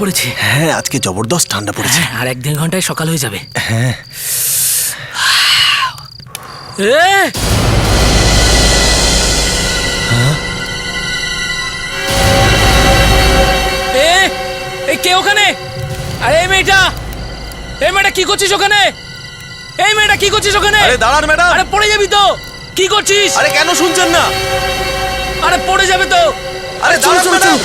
পড়েছে। হ্যাঁ, আজকে জবরদস্ত ঠান্ডা পড়েছে। আর 1-1.5 ঘন্টায় সকাল হয়ে যাবে। হ্যাঁ। কে ওখানে? আরে এই মেয়েটা কি করছিস ওখানে? এই মেয়েটা কি করছিস ওখানে? আরে দাঁড়ান ম্যাডাম। আরে পড়ে যাবি তো। কি করছিস? আরে কেন শুনছেন না? আরে পড়ে যাবে তো। আরে দাঁড়ান ম্যাডাম।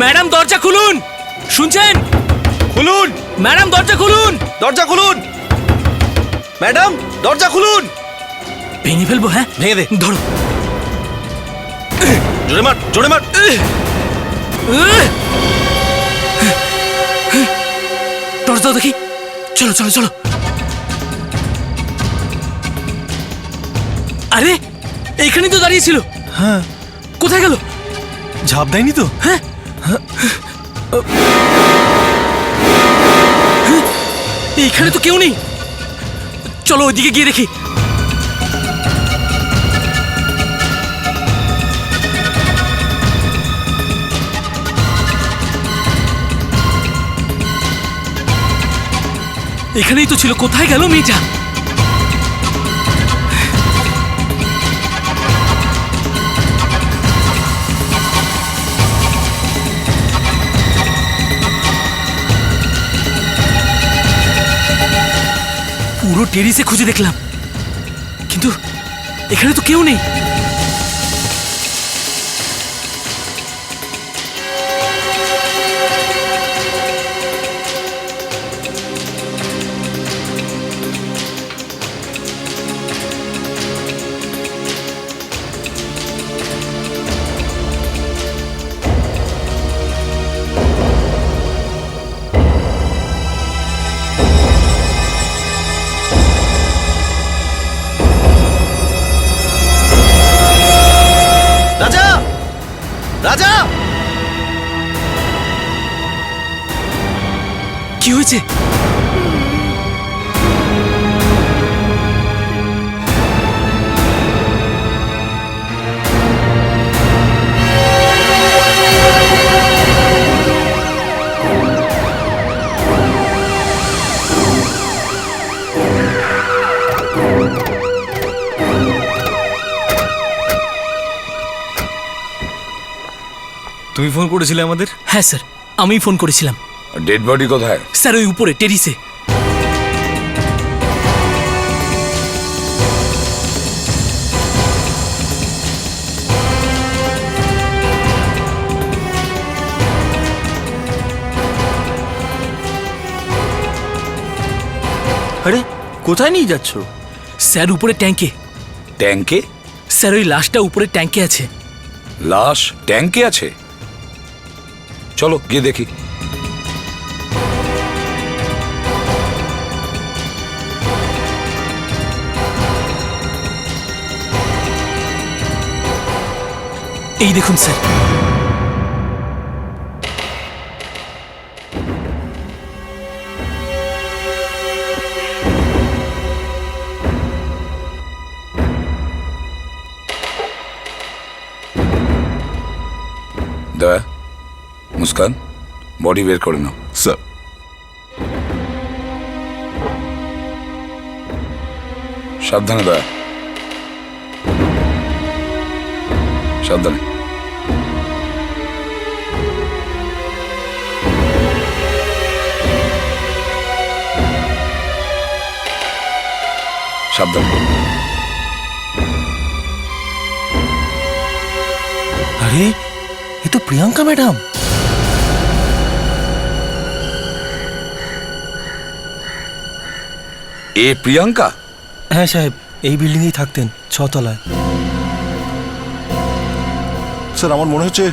ম্যাডাম দরজা খুলুন। শুনছেন? খুলুন ম্যাডাম দরজা খুলুন। দরজা খুলুন। ম্যাডাম দরজা খুলুন। ভেঙে ফেলবো। হ্যাঁ ভেঙে দে। ধরো। জোরে মার, জোরে মার। টর্চ দাও দেখি। চলো চলো চলো। আরে এইখানেই তো দাঁড়িয়ে ছিল। হ্যাঁ, কোথায় গেল? ঝাঁপ দেয়নি তো? হ্যাঁ, এইখানে তো কেউ নেই। চলো ওইদিকে গিয়ে দেখি। এখানেই তো ছিল। কোথায় গেল মেয়েটা? পুরো টেরিসে খুঁজে দেখলাম, কিন্তু এখানে তো কেউ নেই। রাজা, রাজা। কি হয়েছে? তুমি ফোন করেছিলে আমাদের? হ্যাঁ স্যার, আমি ফোন করেছিলাম। ডেড বডি কোথায়? স্যার ওই উপরে টেরিসে। আরে কোথায় নিয়ে যাচ্ছ? স্যার উপরে ট্যাঙ্কে। ট্যাঙ্কে? স্যার ওই লাশটা উপরে ট্যাঙ্কে আছে। লাশ ট্যাঙ্কে আছে? চলো গিয়ে দেখি। এই দেখুন স্যার। দয়া, মুস্কান, বডি বের করে নাও। স্যার। সাবধানে দয়া, সাবধানে। সাবধানে। আরে এ তো প্রিয়াঙ্কা ম্যাডাম। এ প্রিয়াঙ্কা? হ্যাঁ সাহেব, এই বিল্ডিংয়েই থাকতেন, 6 তলায়। স্যার, আমার মনে হচ্ছে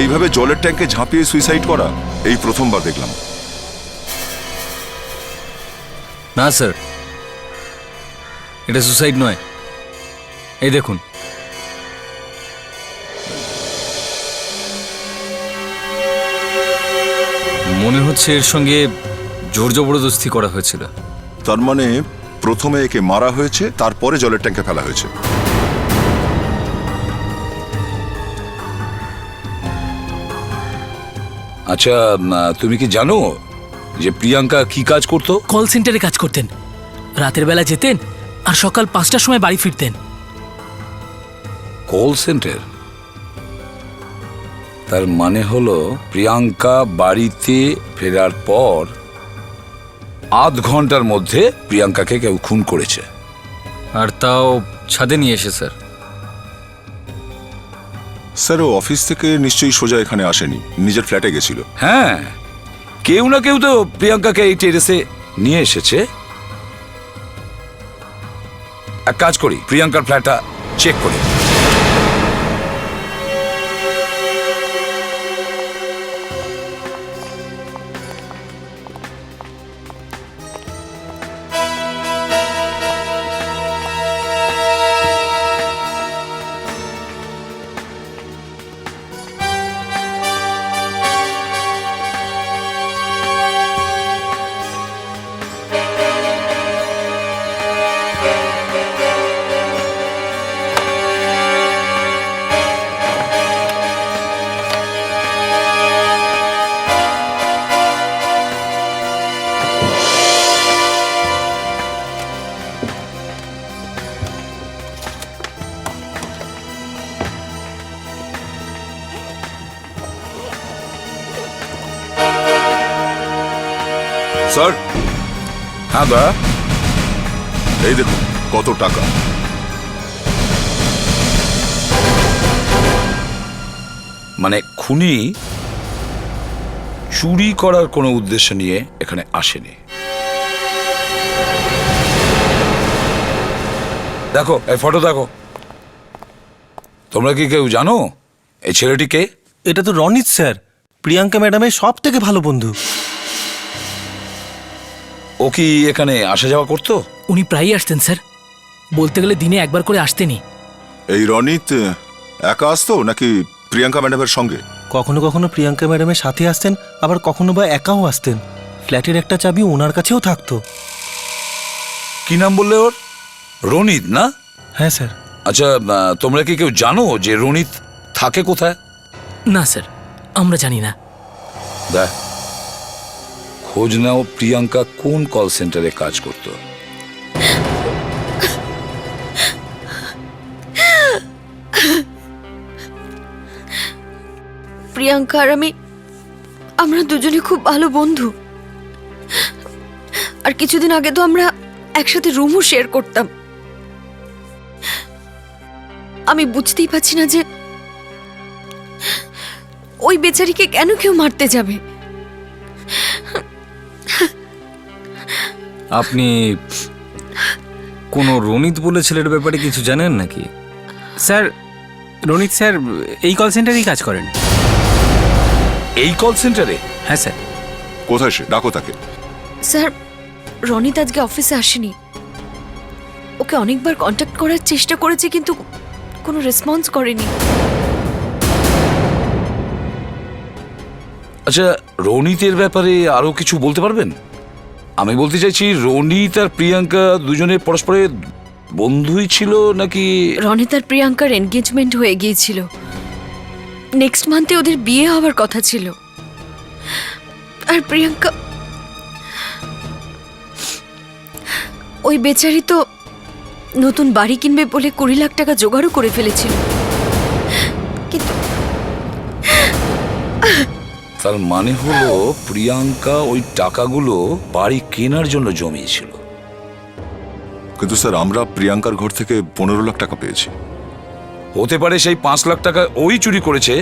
এইভাবে জলের ট্যাঙ্কে ঝাঁপিয়ে সুইসাইড করা এই প্রথমবার দেখলাম। না স্যার, এটা সুসাইড নয়। এই দেখুন, মনে হচ্ছে এর সঙ্গে জোর জবরদস্তি করা হয়েছিল। তার মানে প্রথমে একে মারা হয়েছে, তারপরে জলের ট্যাঙ্কে ফেলা হয়েছে। আচ্ছা, তুমি কি জানো যে প্রিয়াঙ্কা কি কাজ করতো? কল সেন্টারে কাজ করতেন, রাতের বেলা যেতেন আর সকাল 5টার সময় বাড়ি ফিরতেন। Call centre? তার মানে হলো প্রিয়াঙ্কা বাড়িতে ফেরার পর আধ ঘন্টার মধ্যে প্রিয়াঙ্কাকে কেউ খুন করেছে। আর তাও ছাদে নিয়ে এসে স্যার। স্যার, ও অফিস থেকে নিশ্চয়ই সোজা এখানে আসেনি, নিজের ফ্ল্যাটে গেছিল। হ্যাঁ, কেউ না কেউ তো প্রিয়াঙ্কাকে এই টেরেসে নিয়ে এসেছে। এক কাজ করি, প্রিয়াঙ্কার ফ্ল্যাটটা চেক করি। স্যার, হ্যাঁ দা, এই দেখুন কত টাকা। মানে খুনি চুরি করার কোনো উদ্দেশ্য নিয়ে এখানে আসেনি। দেখো এই ফটো দেখো। তোমরা কি কেউ জানো এই ছেলেটি কে? এটা তো রনিত স্যার, প্রিয়াঙ্কা ম্যাডামের সব থেকে ভালো বন্ধু। ও কি এখানে আসা যাওয়া করতো? উনি প্রায়ই আসতেন স্যার, বলতে গেলে দিনে একবার করে আসতেনই। এই রনিত একা আসতো নাকি প্রিয়াঙ্কা ম্যাডামের সঙ্গে? কখনো কখনো প্রিয়াঙ্কা ম্যাডামের সাথে আসতেন, আবার কখনো বা একাও আসতেন। ফ্ল্যাটের একটা চাবি ওনার কাছেও থাকতো। কি নাম বললে ওর? রনিত না? হ্যাঁ স্যার। আচ্ছা, তোমরা কি কেউ জানো যে রনিত থাকে কোথায়? না স্যার, আমরা জানি না। দেখ, খোঁজ নাও প্রিয়াঙ্কা কোন কল সেন্টারে কাজ করতো। প্রিয়াঙ্কা আর আমরা দুজনে খুব ভালো বন্ধু। আর কিছুদিন আগে তো আমরা একসাথে রুমও শেয়ার করতাম। আমি বুঝতেই পারছি না যে ওই বেচারিকে কেন কেউ মারতে যাবে। আপনি কোনো রনিত বলে ছেলের ব্যাপারে কিছু জানেন নাকি? স্যার, রনিত স্যার এই কল সেন্টারেই কাজ করেন। এই কল সেন্টারে? হ্যাঁ স্যার। কোথায় সে? ডাকো তাকে। স্যার, রনিত আজকে অফিসে আসেনি। ওকে অনেকবার কন্ট্যাক্ট করার চেষ্টা করেছে, কিন্তু কোনো রেসপন্স করেনি। আচ্ছা, রনিতের ব্যাপারে আরো কিছু বলতে পারবেন? আমি বলতে চাইছি, রনিত আর প্রিয়াঙ্কা দুজনে পরস্পরের বন্ধুই ছিল নাকি? রনিত আর প্রিয়াঙ্কার এনগেজমেন্ট হয়ে গিয়েছিল। নেক্সট মান্থে ওদের বিয়ে হওয়ার কথা ছিল। আর প্রিয়াঙ্কা, ওই বেচারি তো নতুন বাড়ি কিনবে বলে 20 লাখ টাকা জোগাড়ও করে ফেলেছিল। কিন্তু তার মানে হলো প্রিয়াঙ্কা ওই টাকাগুলো বাড়ি কেনার জন্য জমিয়েছিল। কিন্তু স্যার, আমরা প্রিয়াঙ্কার ঘর থেকে 15 লাখ টাকা পেয়েছি। হতে পারে সেই 5 লাখ টাকা ওই চুরি করেছে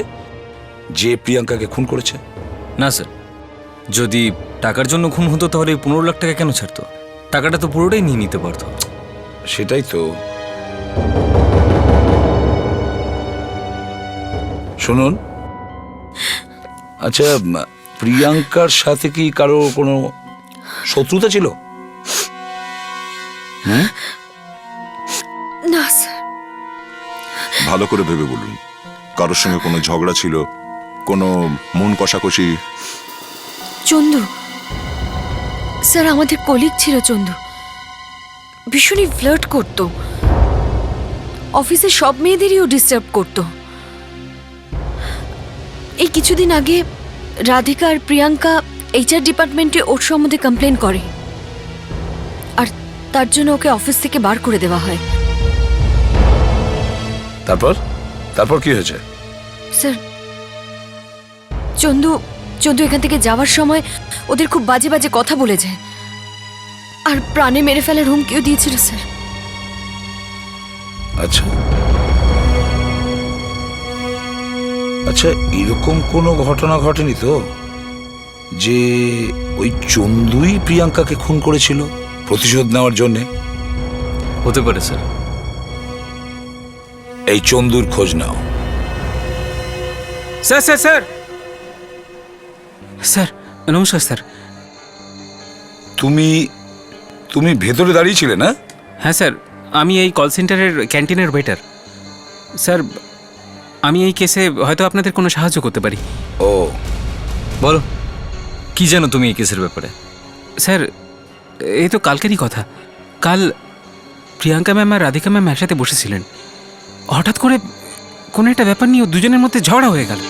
যে প্রিয়াঙ্কাকে খুন করেছে। না স্যার, যদি টাকার জন্য খুন হতো তাহলে 15 লাখ টাকা কেন ছাড়তো? টাকাটা তো পুরোটাই নিয়ে নিতে পারতো। সেটাই তো। শুনুন, আচ্ছা, প্রিয়াঙ্কার সাথে কি কারো কোনো শত্রুতা ছিল? না স্যার। ভালো করে ভেবে বলুন, কারোর সঙ্গে কোনো ঝগড়া ছিল, কোনো মন কষাকষি? চন্দু স্যার আমাদের কলিগ ছিল চন্দু, ভীষণই ফ্লার্ট করতো, অফিসে সব মেয়েদেরই ও ডিস্টার্ব করতো। এই কিছুদিন আগে রাধিকা আর প্রিয়াঙ্কা এইচআর ডিপার্টমেন্টে ওর সম্বন্ধে কমপ্লেন করে, আর তার জন্য ওকে অফিস থেকে বার করে দেওয়া হয়। তারপর তারপর কি হয়েছে? স্যার চন্দু চন্দু এখান থেকে যাওয়ার সময় ওদের খুব বাজে বাজে কথা বলে যায়, আর প্রাণে মেরে ফেলার হুমকিও দিয়েছিল স্যার। আচ্ছা আচ্ছা, এরকম কোনো ঘটনা ঘটেনি তো যে ওই চন্দুই প্রিয়াঙ্কাকে খুন করেছিল প্রতিশোধ নেওয়ার জন্যে? হতে পারে স্যার। এই চন্দুর খোঁজ নাও। স্যার স্যার স্যার স্যার নমস্কার স্যার। তুমি তুমি ভেতরে দাঁড়িয়েছিলে না? হ্যাঁ স্যার, আমি এই কল সেন্টারের ক্যান্টিনের ওয়েটার। স্যার আমি এই কেসে হয়তো আপনাদের কোনো সাহায্য করতে পারি। ও, বলো কি জানো তুমি এই কেসের ব্যাপারে? স্যার এই তো কালকেরই কথা। কাল প্রিয়াঙ্কা ম্যাম আর রাধিকা ম্যাম একসাথে বসেছিলেন, হঠাৎ করে কোনো একটা ব্যাপার নিয়ে দুজনের মধ্যে ঝগড়া হয়ে গেল।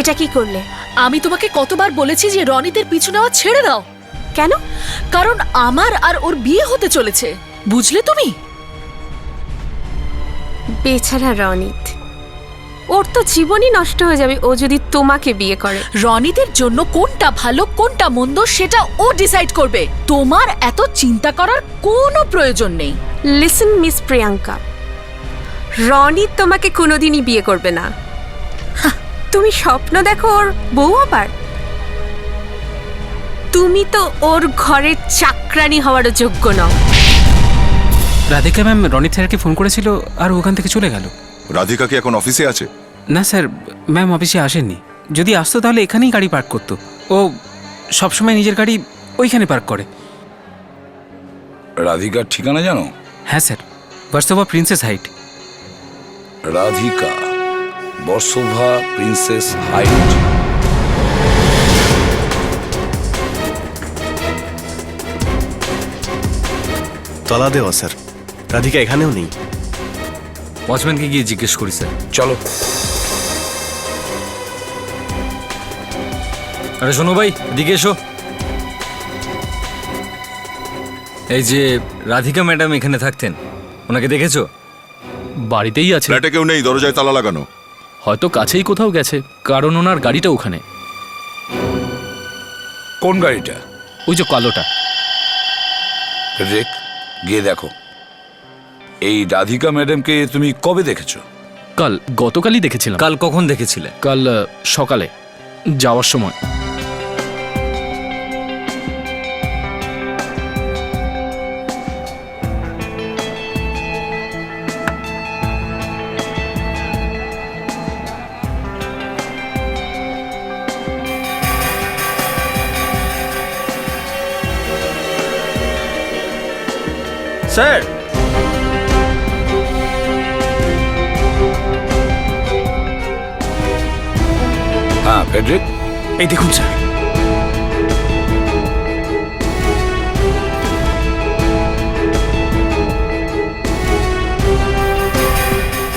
এটা কি করলে? আমি তোমাকে কতবার বলেছি যে রনিতের পিছু নেওয়া ছেড়ে দাও। কেন? কারণ আমার আর ওর বিয়ে হতে চলেছে, বুঝলে তুমি? বেচারা রনিত, ওর তো জীবনই নষ্ট হয়ে যাবে ও যদি তোমাকে বিয়ে করে। রনিতের জন্য কোনটা ভালো কোনটা মন্দ সেটা ও ডিসাইড করবে, তোমার এত চিন্তা করার কোনো প্রয়োজন নেই। লিসেন মিস প্রিয়াঙ্কা, রনিত তোমাকে কোনোদিনই বিয়ে করবে না। তুমি স্বপ্ন দেখো ওর বউ আবার? তুমি তো ওর ঘরের চাকরানি হওয়ারও যোগ্য নও। রাধিকা ম্যাম রনিত স্যারকে ফোন করেছিল আর ওখান থেকে চলে গেল। রাধিকা কি এখন অফিসে আছে? না স্যার, ম্যাম অফিসে আসেননি। যদি আসতো তাহলে এখানেই গাড়ি পার্ক করতো। ও সবসময় নিজের গাড়ি ওইখানে পার্ক করে। রাধিকার ঠিকানা জানো? হ্যাঁ sir, Versova princess height. Radhika, Versova princess height. তলা দেওয়া স্যার, রাধিকা এখানেও নেই। ওয়াচম্যানকে গিয়ে জিজ্ঞেস করি স্যার। চলো। আরে শোনো ভাই, এদিকে এসো। এই যে রাধিকা ম্যাডাম এখানে থাকতেন, ওনাকে দেখেছো? বাড়িতেই আছে, ফ্ল্যাটে কেউ নেই, দরজায় তালা লাগানো। হয়তো কাছেই কোথাও গেছে, কারণ ওনার গাড়িটা ওখানে। কোন গাড়িটা? ওই যে কালোটা। রেক, গিয়ে দেখো। এই রাধিকা ম্যাডামকে তুমি কবে দেখেছো? গতকালই দেখেছিলাম। কাল কখন দেখেছিলে? কাল সকালে যাওয়ার সময়। স্যার, হ্যাঁ ফেডরিক, এই দেখুন স্যার।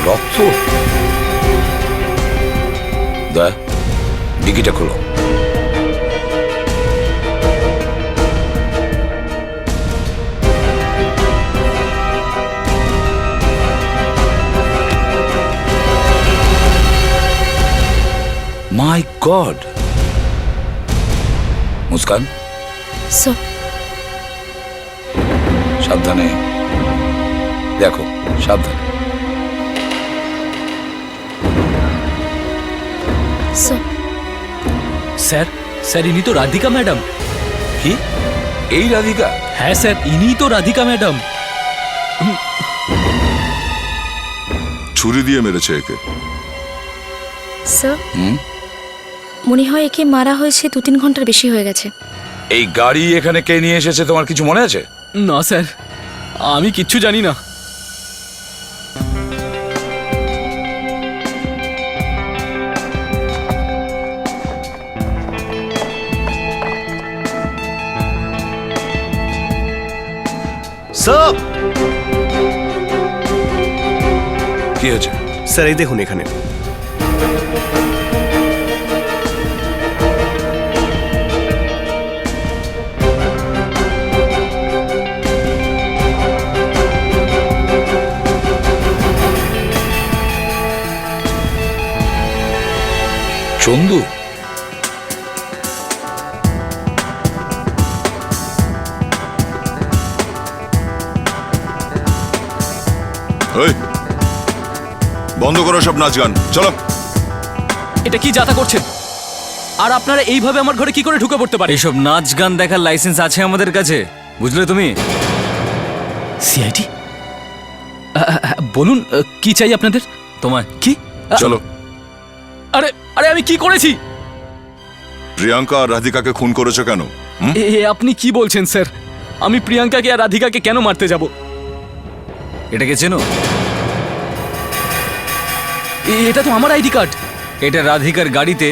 রক্ত। দয়া, ডিকিটা খোলো। মাই গড! মুস্কান, স্যার সাবধানে দেখো, সাবধানে। স্যার স্যার, স্যার ইনি তো রাধিকা ম্যাডাম। কি? এই রাধিকা? হ্যাঁ স্যার, ইনি তো রাধিকা ম্যাডাম। ছুরি দিয়ে মেরেছে একে। স্যার, হুম? মনে হয় একে মারা হয়েছে 2-3 ঘন্টার বেশি হয়ে গেছে। এই গাড়ি এখানে কে নিয়ে এসেছে তোমার কিছু মনে আছে? না স্যার, আমি কিচ্ছু জানি না। স্যার কি হয়েছে? স্যার এই দেখুন এখানে। চন্দু? ওই বন্ধ করো সব নাচ গান, চলো। এটা কি যাতা করছেন? আর আপনারা এইভাবে আমার ঘরে কি করে ঢুকে পড়তে পারে? এইসব নাচ গান দেখার লাইসেন্স আছে আমাদের কাছে, বুঝলে তুমি? সিআইডি? বলুন কি চাই আপনাদের? তোমায় কি? চলো। আরে আরে আমি কি করেছি? প্রিয়াঙ্কা আর রাধিকাকে খুন করেছো কেন? আপনি কি বলছেন স্যার? আমি প্রিয়াঙ্কাকে আর রাধিকাকে কেন মারতে যাব? এটাকে চেনো? এটা তো আমার আইডি কার্ড। এটা রাধিকার গাড়িতে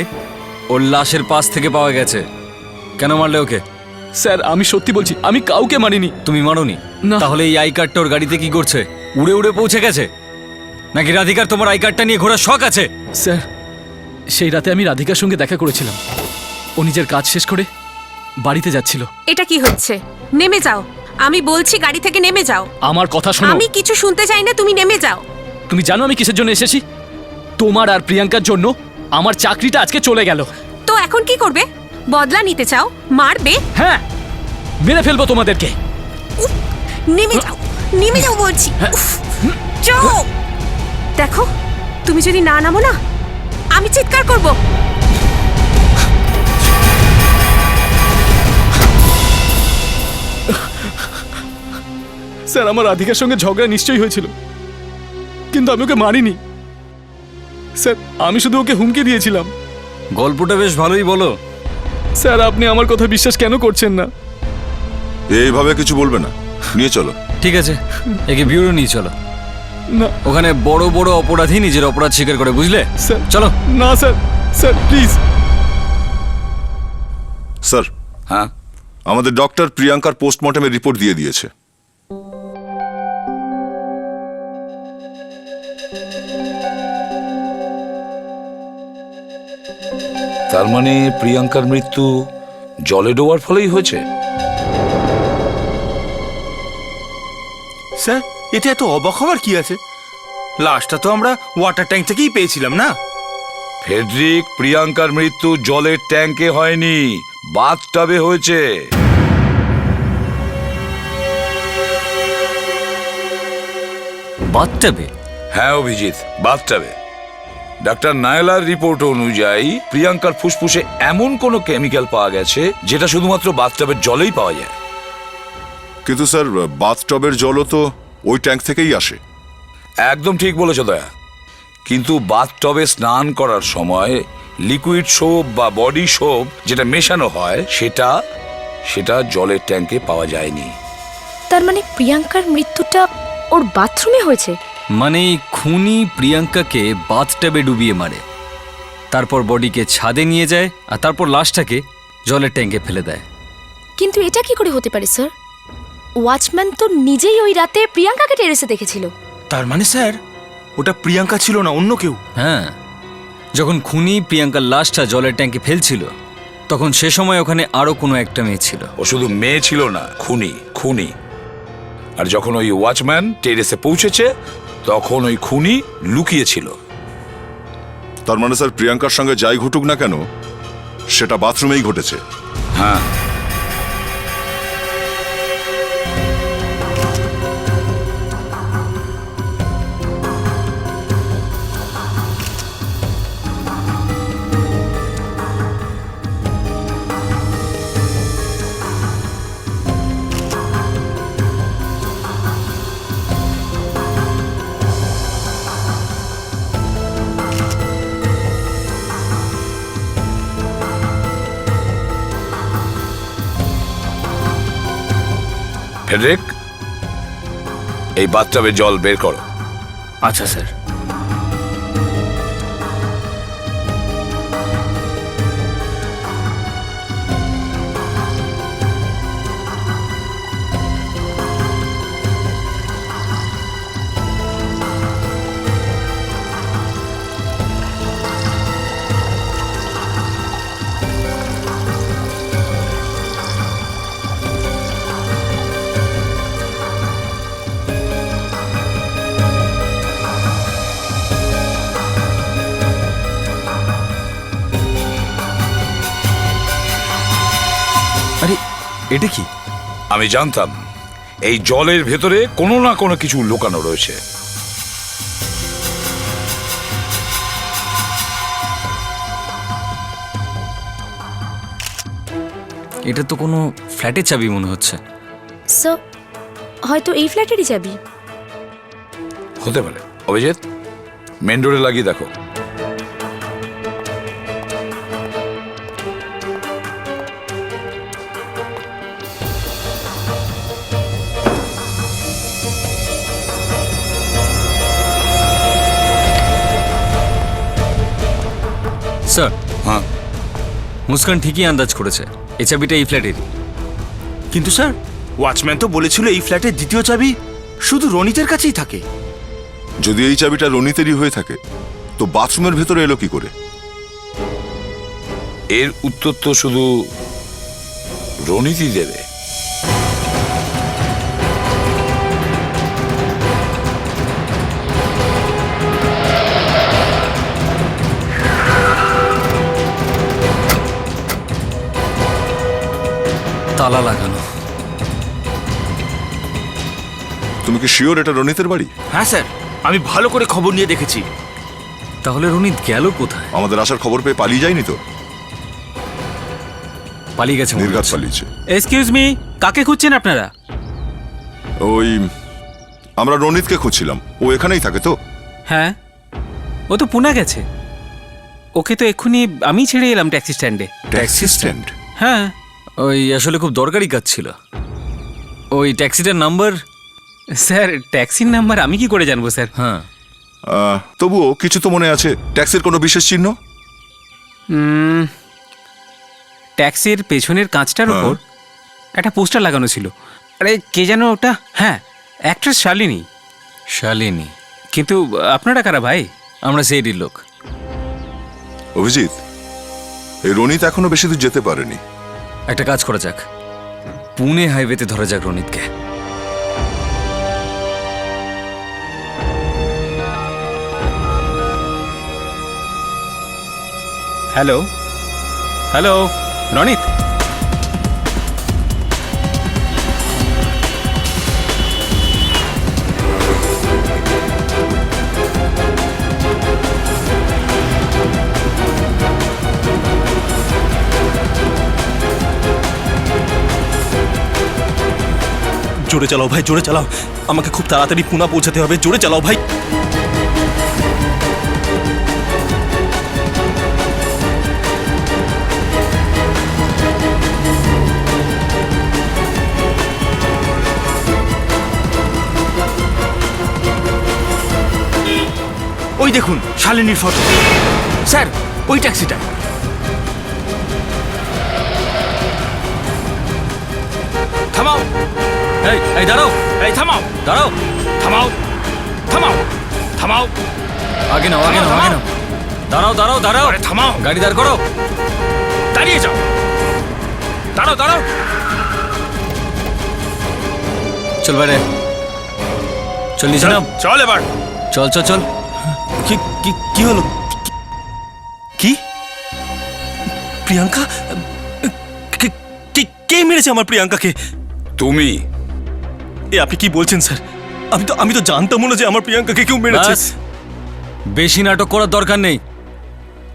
ওর লাশের পাশ থেকে পাওয়া গেছে। কেন মারলে ওকে? স্যার আমি সত্যি বলছি, আমি কাউকে মারিনি। তুমি মারোনি? না। তাহলে এই আই কার্ডটা ওর গাড়িতে কি করছে? উড়ে উড়ে পৌঁছে গেছে? নাকি রাধিকার তোমার আই কার্ডটা নিয়ে ঘোরার শখ আছে? স্যার সেই রাতে আমি রাধিকার সঙ্গে দেখা করেছিলাম। ও নিজের কাজ শেষ করে বাড়িতে যাচ্ছিল। এটা কি হচ্ছে? নেমে যাও, আমি বলছি গাড়ি থেকে নেমে যাও। আমার কথা শোনো। আমি কিছু শুনতে চাই না, তুমি নেমে যাও। তুমি জানো আমি কিসের জন্য এসেছি? তোমার আর প্রিয়াঙ্কার জন্য আমার চাকরিটা আজকে চলে গেল। তো এখন কি করবে? বদলা নিতে চাও? মারবে? হ্যাঁ, মেরে ফেলবো তোমাদেরকে। উফ, নেমে যাও, নেমে যাও বলছি। উফ, যাও। দেখো, তুমি যদি না নামো না, আমি চিৎকার করব। স্যার আমার রাধিকার সঙ্গে ঝগড়া নিশ্চয়ই হয়েছিল, কিন্তু আমি ওকে মারিনি স্যার। আমি শুধু ওকে হুমকি দিয়েছিলাম। গল্পটা বেশ ভালোই বলো। স্যার আপনি আমার কথা বিশ্বাস কেন করছেন না? এইভাবে কিছু বলবে না, নিয়ে চলো। ঠিক আছে, একে বিউরো নিয়ে চলো। না ওখানে বড় বড় অপরাধী নিজের অপরাধ স্বীকার করে, বুঝলে? স্যার চলো। না স্যার, স্যার প্লিজ। স্যার, হ্যাঁ, আমাদের ডক্টর প্রিয়াঙ্কার পোস্টমর্টমের রিপোর্ট দিয়ে দিয়েছে। তার মানে প্রিয়াঙ্কার মৃত্যু জলে ডোবার ফলেই হয়েছে? স্যার এতে এত অবাক হবার কি আছে? লাশটা তো আমরা ওয়াটার ট্যাঙ্ক থেকেই পেয়েছিলাম না? ফেডরিক, প্রিয়াঙ্কার মৃত্যু জলের ট্যাঙ্কে হয়নি, বাথটাবে হয়েছে। বাথটাবে? হ্যাঁ অভিজিৎ, বাথটাবে। ডাক্তার নায়লার রিপোর্ট অনুযায়ী প্রিয়াঙ্কার ফুসফুসে এমন কোনো কেমিক্যাল পাওয়া গেছে যেটা শুধুমাত্র বাথটাবের জলেই পাওয়া যায়। কিন্তু স্যার বাথটবের জলও তো ওই ট্যাঙ্ক থেকেই আসে। একদম ঠিক বলেছ দয়া, কিন্তু বাথটবে স্নান করার সময় লিকুইড সোপ বা বডি সোপ যেটা মেশানো হয় সেটা জলের ট্যাঙ্কে পাওয়া যায়নি। তার মানে প্রিয়াঙ্কার মৃত্যুটা ওর বাথরুমে হয়েছে? মানে খুনি প্রিয়াঙ্কাকে বাথটাবে ডুবিয়ে মারে, তারপর বডিকে ছাদে নিয়ে যায়, আর তারপর লাশটাকে জলের ট্যাঙ্কে ফেলে দেয়। কিন্তু এটা কি করে হতে পারে স্যার? ওয়াচম্যান তো নিজেই ওই রাতে প্রিয়াঙ্কাকে টেরেসে দেখেছিল। তার মানে স্যার ওটা প্রিয়াঙ্কা ছিল না, অন্য কেউ। হ্যাঁ, যখন খুনি প্রিয়াঙ্কার লাশটা জলের ট্যাঙ্কে ফেলছিল তখন সে সময় ওখানে আরো কোনো একটা মেয়ে ছিল। ও শুধু মেয়ে ছিল না, খুনি। আর যখন ওই ওয়াচম্যান টেরেসে পৌঁছেছে তখন ওই খুনি লুকিয়েছিল। তার মানে স্যার প্রিয়াঙ্কার সঙ্গে যাই ঘটুক না কেন সেটা বাথরুমেই ঘটেছে। হ্যাঁ, ফেডরিক, এই বাথটাবে জল বের করো। আচ্ছা স্যার। এটা কি? আমি জানতাম এই জলের ভেতরে কোনো না কোনো কিছু লুকানো রয়েছে। এটা তো কোনো ফ্ল্যাটের চাবি মনে হচ্ছে। স্যার হয়তো এই ফ্ল্যাটেরই চাবি। হতে পারে। অভিজিৎ, মেন ডোরে লাগিয়ে দেখো। স্যার, হ্যাঁ, মুস্কান ঠিকই আন্দাজ করেছে এই চাবিটা এই ফ্ল্যাটেরই। কিন্তু স্যার, ওয়াচম্যান তো বলেছিল এই ফ্ল্যাটের দ্বিতীয় চাবি শুধু রনিতের কাছেই থাকে। যদি এই চাবিটা রনিতেরই হয়ে থাকে তো বাথরুমের ভেতরে এলো কি করে? এর উত্তর তো শুধু রনিতই দেবে। তালা লাগানো। তুমি কি শিওর এটা রনিতের বাড়ি? হ্যাঁ স্যার, আমি ভালো করে খবর নিয়ে দেখেছি। তাহলে রনিত গেল কোথায়? আমাদের আসার খবর পেয়ে পালিয়ে যায়নি তো? পালিয়ে গেছে মনে নির্ঘাত হচ্ছে। পালিয়েছে। এক্সকিউজ মি, কাকে খুঁজছেন আপনারা? ওই আমরা রনিতকে খুঁজছিলাম, ও এখানেই থাকে তো? হ্যাঁ, ও তো পুনা গেছে। ওকে তো এক্ষুনি আমি ছেড়ে এলাম ট্যাক্সি স্ট্যান্ডে। Taxi stand? হ্যাঁ। ওই আসলে খুব দরকারি কাজ ছিল। ওই ট্যাক্সিটার নাম্বার? স্যার, ট্যাক্সির নাম্বার আমি কি করে জানবো স্যার? হ্যাঁ, তবুও কিছু তো মনে আছে? ট্যাক্সির কোনো বিশেষ চিহ্ন? ট্যাক্সির পেছনের কাঁচটার উপর একটা পোস্টার লাগানো ছিল। আরে কে যেন ওটা? হ্যাঁ, অ্যাক্ট্রেস শালিনী। শালিনী? কিন্তু আপনারা কারা ভাই? আমরা সেইটির লোক। অভিজিৎ, এই রনিত এখনো বেশি দূর যেতে পারেনি। একটা কাজ করা যাক, পুনে হাইওয়েতে ধরা যাক রনিতকে। Hello hello, Ronit? জোরে চালাও ভাই, জোরে চালাও। আমাকে খুব তাড়াতাড়ি পুনা পৌঁছাতে হবে। জোরে চালাও ভাই। ওই দেখুন শালিনীর ফটো। স্যার, ওই ট্যাক্সিটা। থামাও, এই এই দাঁড়াও, এই থামাও, দাঁড়াও, থামাও, থামাও, থামাও, আগে নাও, আগে নাও, আগে নাও। দাঁড়াও দাঁড়াও দাঁড়াও, আরে থামাও, গাড়ি দাঁড় করো। দাঁড়িয়ে যাও। দাঁড়াও দাঁড়াও। চল বাইরে, চল নিচে নাম। চল এবার। চল চল চল। কি কি কি হলো? কি প্রিয়াঙ্কা? কে মেরেছে আমার প্রিয়াঙ্কাকে? তুমি। এ আপনি কি বলছেন স্যার? আমি তো জানতাম না যে আমার প্রিয়াঙ্কাকে কেউ মেরেছে। ব্যাস, বেশি নাটক করার দরকার নেই।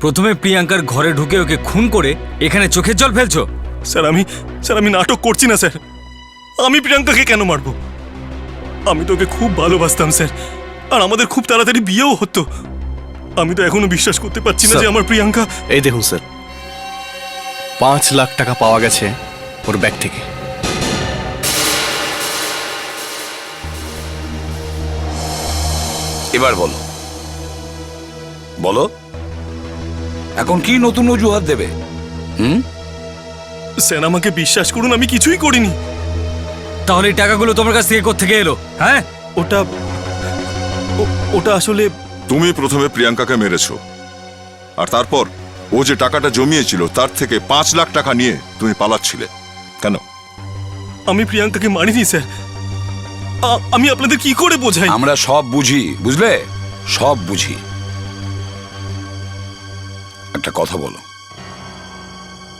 প্রথমে প্রিয়াঙ্কার ঘরে ঢুকে ওকে খুন করে এখানে চোখের জল ফেলছো। স্যার আমি নাটক করছি না স্যার। আমি প্রিয়াঙ্কাকে কেন মারবো? আমি তোকে খুব ভালোবাসতাম স্যার, আর আমাদের খুব তাড়াতাড়ি বিয়েও হতো। আমি তো এখনো বিশ্বাস করতে পারছি না যে আমার প্রিয়াঙ্কা। এই দেখুন স্যার, 5 লাখ টাকা পাওয়া গেছে ওর ব্যাগ থেকে। এবার বলো, বলো এখন কি নতুন অজুহাত দেবে? স্যার আমাকে বিশ্বাস করুন, আমি কিছুই করিনি। তাহলে এই টাকাগুলো তোমার কাছ থেকে কোত্থেকে এলো? হ্যাঁ, ওটা আসলে তুমি প্রথমে প্রিয়াঙ্কাকে মেরেছো, আর তারপর ও যে টাকাটা জমিয়েছিল তার থেকে 5 লাখ টাকা নিয়ে তুমি পালাচ্ছিলে কেন? আমি প্রিয়াঙ্কাকে মারিনি স্যার। আমি আপনাদের কি করে বোঝাই? আমরা সব বুঝি, বুঝলে, সব বুঝি। একটা কথা বলো,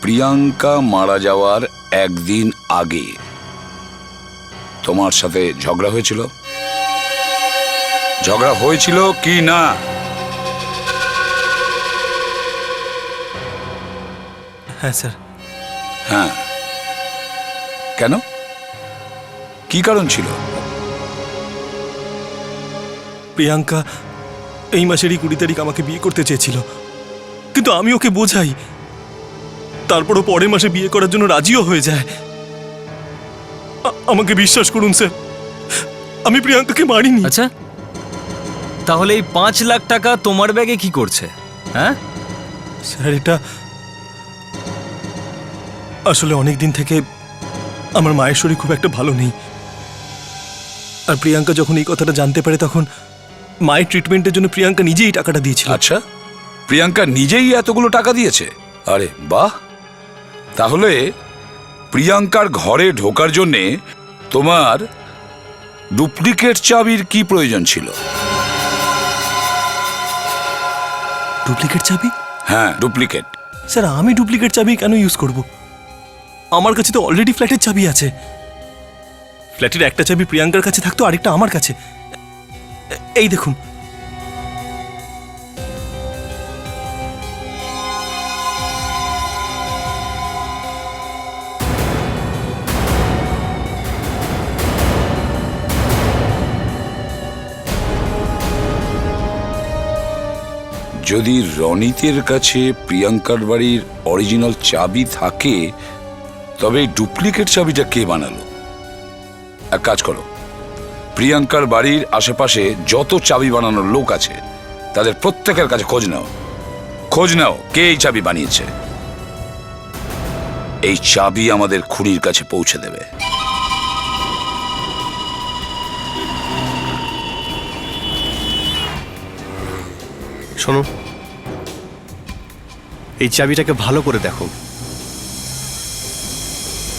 প্রিয়াঙ্কা মারা যাওয়ার একদিন আগে তোমার সাথে ঝগড়া হয়েছিল? ঝগড়া হয়েছিল কি না? হ্যাঁ স্যার। হ্যাঁ, কেন? কি কারণ ছিল? প্রিয়াঙ্কা এই মাসেরই 20 তারিখ আমাকে বিয়ে করতে চেয়েছিল, কিন্তু আমি ওকে বোঝাই, তারপরও পরের মাসে বিয়ে করার জন্য রাজিও হয়ে যায়। আমাকে বিশ্বাস করুন স্যার, আমি প্রিয়াঙ্কাকে মারিনি। আচ্ছা, তাহলে এই 5 লাখ টাকা তোমার ব্যাগে কি করছে? হ্যাঁ স্যার, এটা আসলে অনেক দিন থেকে আমার মায়ের শরীর খুব একটা ভালো নেই, আর প্রিয়াঙ্কা যখন এই কথাটা জানতে পারে তখন মায়ের ট্রিটমেন্টের জন্য প্রিয়াঙ্কা নিজেই টাকাটা দিয়েছিল। আচ্ছা, প্রিয়াঙ্কা নিজেই এতগুলো টাকা দিয়েছে? আরে বাহ! তাহলে প্রিয়াঙ্কার ঘরে ঢোকার জন্যে তোমার ডুপ্লিকেট চাবির কি প্রয়োজন ছিল? ডুপ্লিকেট চাবি? হ্যাঁ, ডুপ্লিকেট। স্যার, আমি ডুপ্লিকেট চাবি কেন ইউজ করব? আমার কাছে তো অলরেডি ফ্ল্যাটের চাবি আছে। ফ্ল্যাটের একটা চাবি প্রিয়াঙ্কার কাছে থাকতো, আরেকটা আমার কাছে। এই দেখুন। যদি রনিতের কাছে প্রিয়াঙ্কার বাড়ির অরিজিনাল চাবি থাকে, তবে ডুপ্লিকেট চাবিটা কে বানালো? এক কাজ করো, প্রিয়াঙ্কার বাড়ির আশেপাশে যত চাবি বানানোর লোক আছে তাদের প্রত্যেকের কাছে খোঁজ নাও কে এই চাবি বানিয়েছে। এই চাবি আমাদের খুড়ির কাছে পৌঁছে দেবে। শোনো, এই চাবিটাকে ভালো করে দেখো,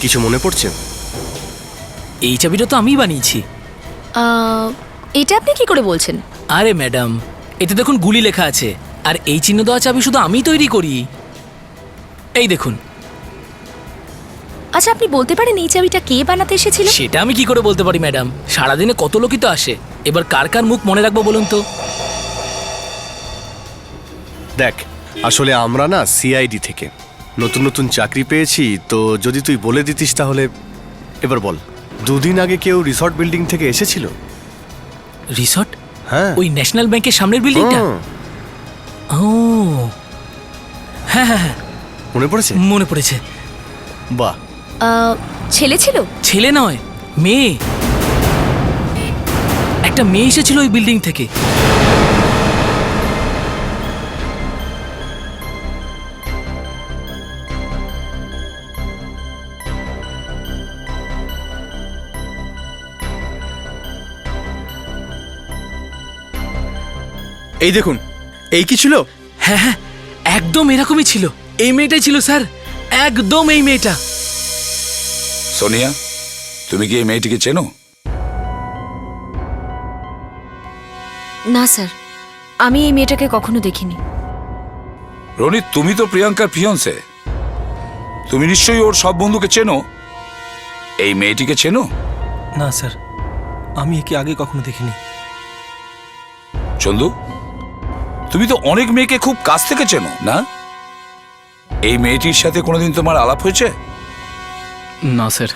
কিছু মনে পড়ছে? এই চাবিটা তো আমিই বানিয়েছি। এটা আপনি কি করে বলছেন? আরে ম্যাডাম, এতে দেখুন গুলি লেখা আছে, আর এই চিহ্ন দেওয়া চাবি শুধু আমিই তৈরি করি। এই দেখুন। আচ্ছা, আপনি বলতে পারেন এই চাবিটা কে বানাতে এসেছিল? সেটা আমি কি করে বলতে পারি ম্যাডাম, সারাদিনে কত লোকই তো আসে, এবার কার কার মুখ মনে রাখবো বলুন তো। দেখ, আসলে আমরা না সিআইডি থেকে নতুন নতুন চাকরি পেয়েছি, তো যদি তুই বলে দিতিস তাহলে। এবার বল, 2 দিন আগে কেউ রিসর্ট বিল্ডিং থেকে এসেছিল? রিসর্ট? হ্যাঁ, ওই ন্যাশনাল ব্যাংকের সামনের বিল্ডিংটা? ও হ্যাঁ হ্যাঁ হ্যাঁ, মনে পড়েছে? মনে পড়েছে। বাহ। ছেলে ছিল? ছেলে নয়, মেয়ে। একটা মেয়ে এসেছিল ওই বিল্ডিং থেকে। এই দেখুন, এই কি ছিল? হ্যাঁ হ্যাঁ, একদম এরকমই ছিল। এই মেয়েটাই ছিল স্যার, একদম এই মেয়েটা। সোনিয়া, তুমি কি এই মেয়েটিকে চেনো? না স্যার, আমি এই মেয়েটাকে কখনো দেখিনি। রনিত, তুমি তো প্রিয়াঙ্কার ফিয়ন্সে, তুমি নিশ্চয়ই ওর সব বন্ধুকে চেনো। এই মেয়েটিকে চেনো? না স্যার, আমি একে আগে কখনো দেখিনি। চন্দু, তুমি তো অনেক মেয়েকে খুব কাছ থেকে চেনো না? এই মেয়েটির সাথে কোনোদিন তোমার আলাপ হয়েছে? না স্যার,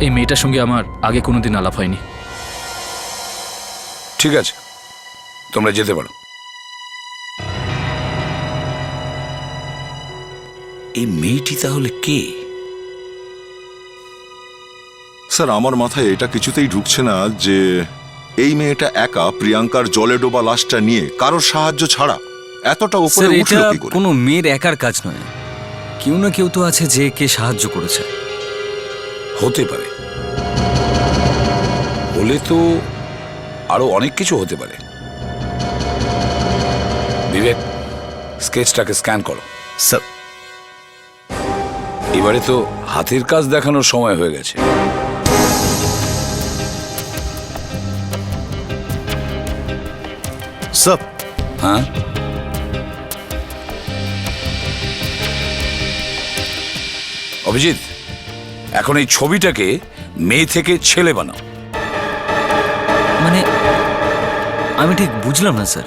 এই মেয়েটার সঙ্গে আমার আগে কোনোদিন আলাপ হয়নি। ঠিক আছে, তোমরা যেতে পারো। এই মেয়েটি তাহলে কে? স্যার, আমার মাথায় এটা কিছুতেই ঢুকছে না যে এই মেয়েটা একা প্রিয়াঙ্কার জলে ডোবা লাশটা নিয়ে কারোর সাহায্য ছাড়া এতটা উপরে স্যার, উঠলো এটা কি করে? কোনো মেয়ের একার কাজ নয়, কেউ না কেউ তো আছে যে কে সাহায্য করেছে। হতে পারে, হলে তো আরো অনেক কিছু হতে পারে। বিবেক, স্কেচটাকে স্ক্যান করো। স্যার। এবারে তো হাতের কাজ দেখানোর সময় হয়ে গেছে। স্যার। হ্যাঁ, অভিজিৎ, এখন এই ছবিটাকে মেয়ে থেকে ছেলে বানাও। মানে আমি ঠিক বুঝলাম না স্যার।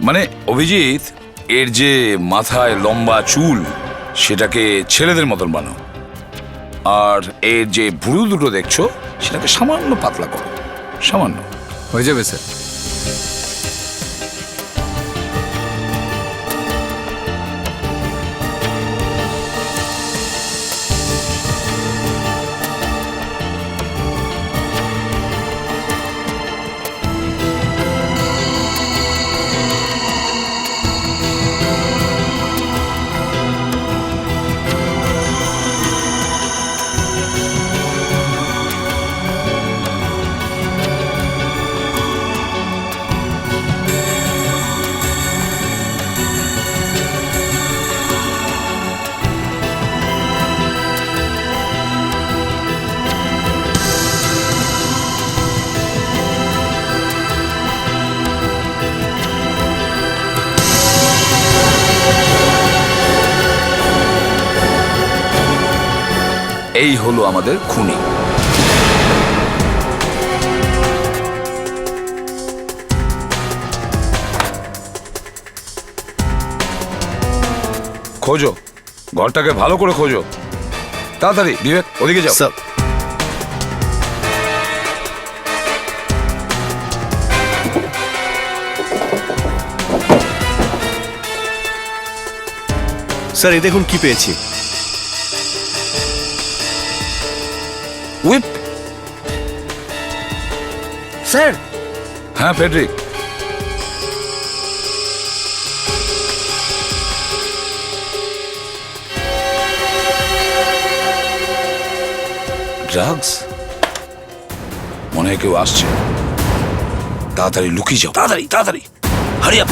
মানে অভিজিৎ, এর যে মাথায় লম্বা চুল সেটাকে ছেলেদের মতন বানাও, আর এর যে ভুরু দুটো দেখছো সেটাকে সামান্য পাতলা করো, সামান্য। হয়ে যাবে স্যার। এই হলো আমাদের খুনি। খোঁজো, ঘরটাকে ভালো করে খোঁজো, তাড়াতাড়ি। বিবেক, ওদিকে যাও। স্যার, স্যার এই দেখুন কি পেয়েছি। হুইপ। স্যার, হ্যাঁ ফেডরিক, ড্রাগস মনে হয় কেউ আসছে। তাড়াতাড়ি লুকিয়ে যাও, তাড়াতাড়ি তাড়াতাড়ি, হারি আপ।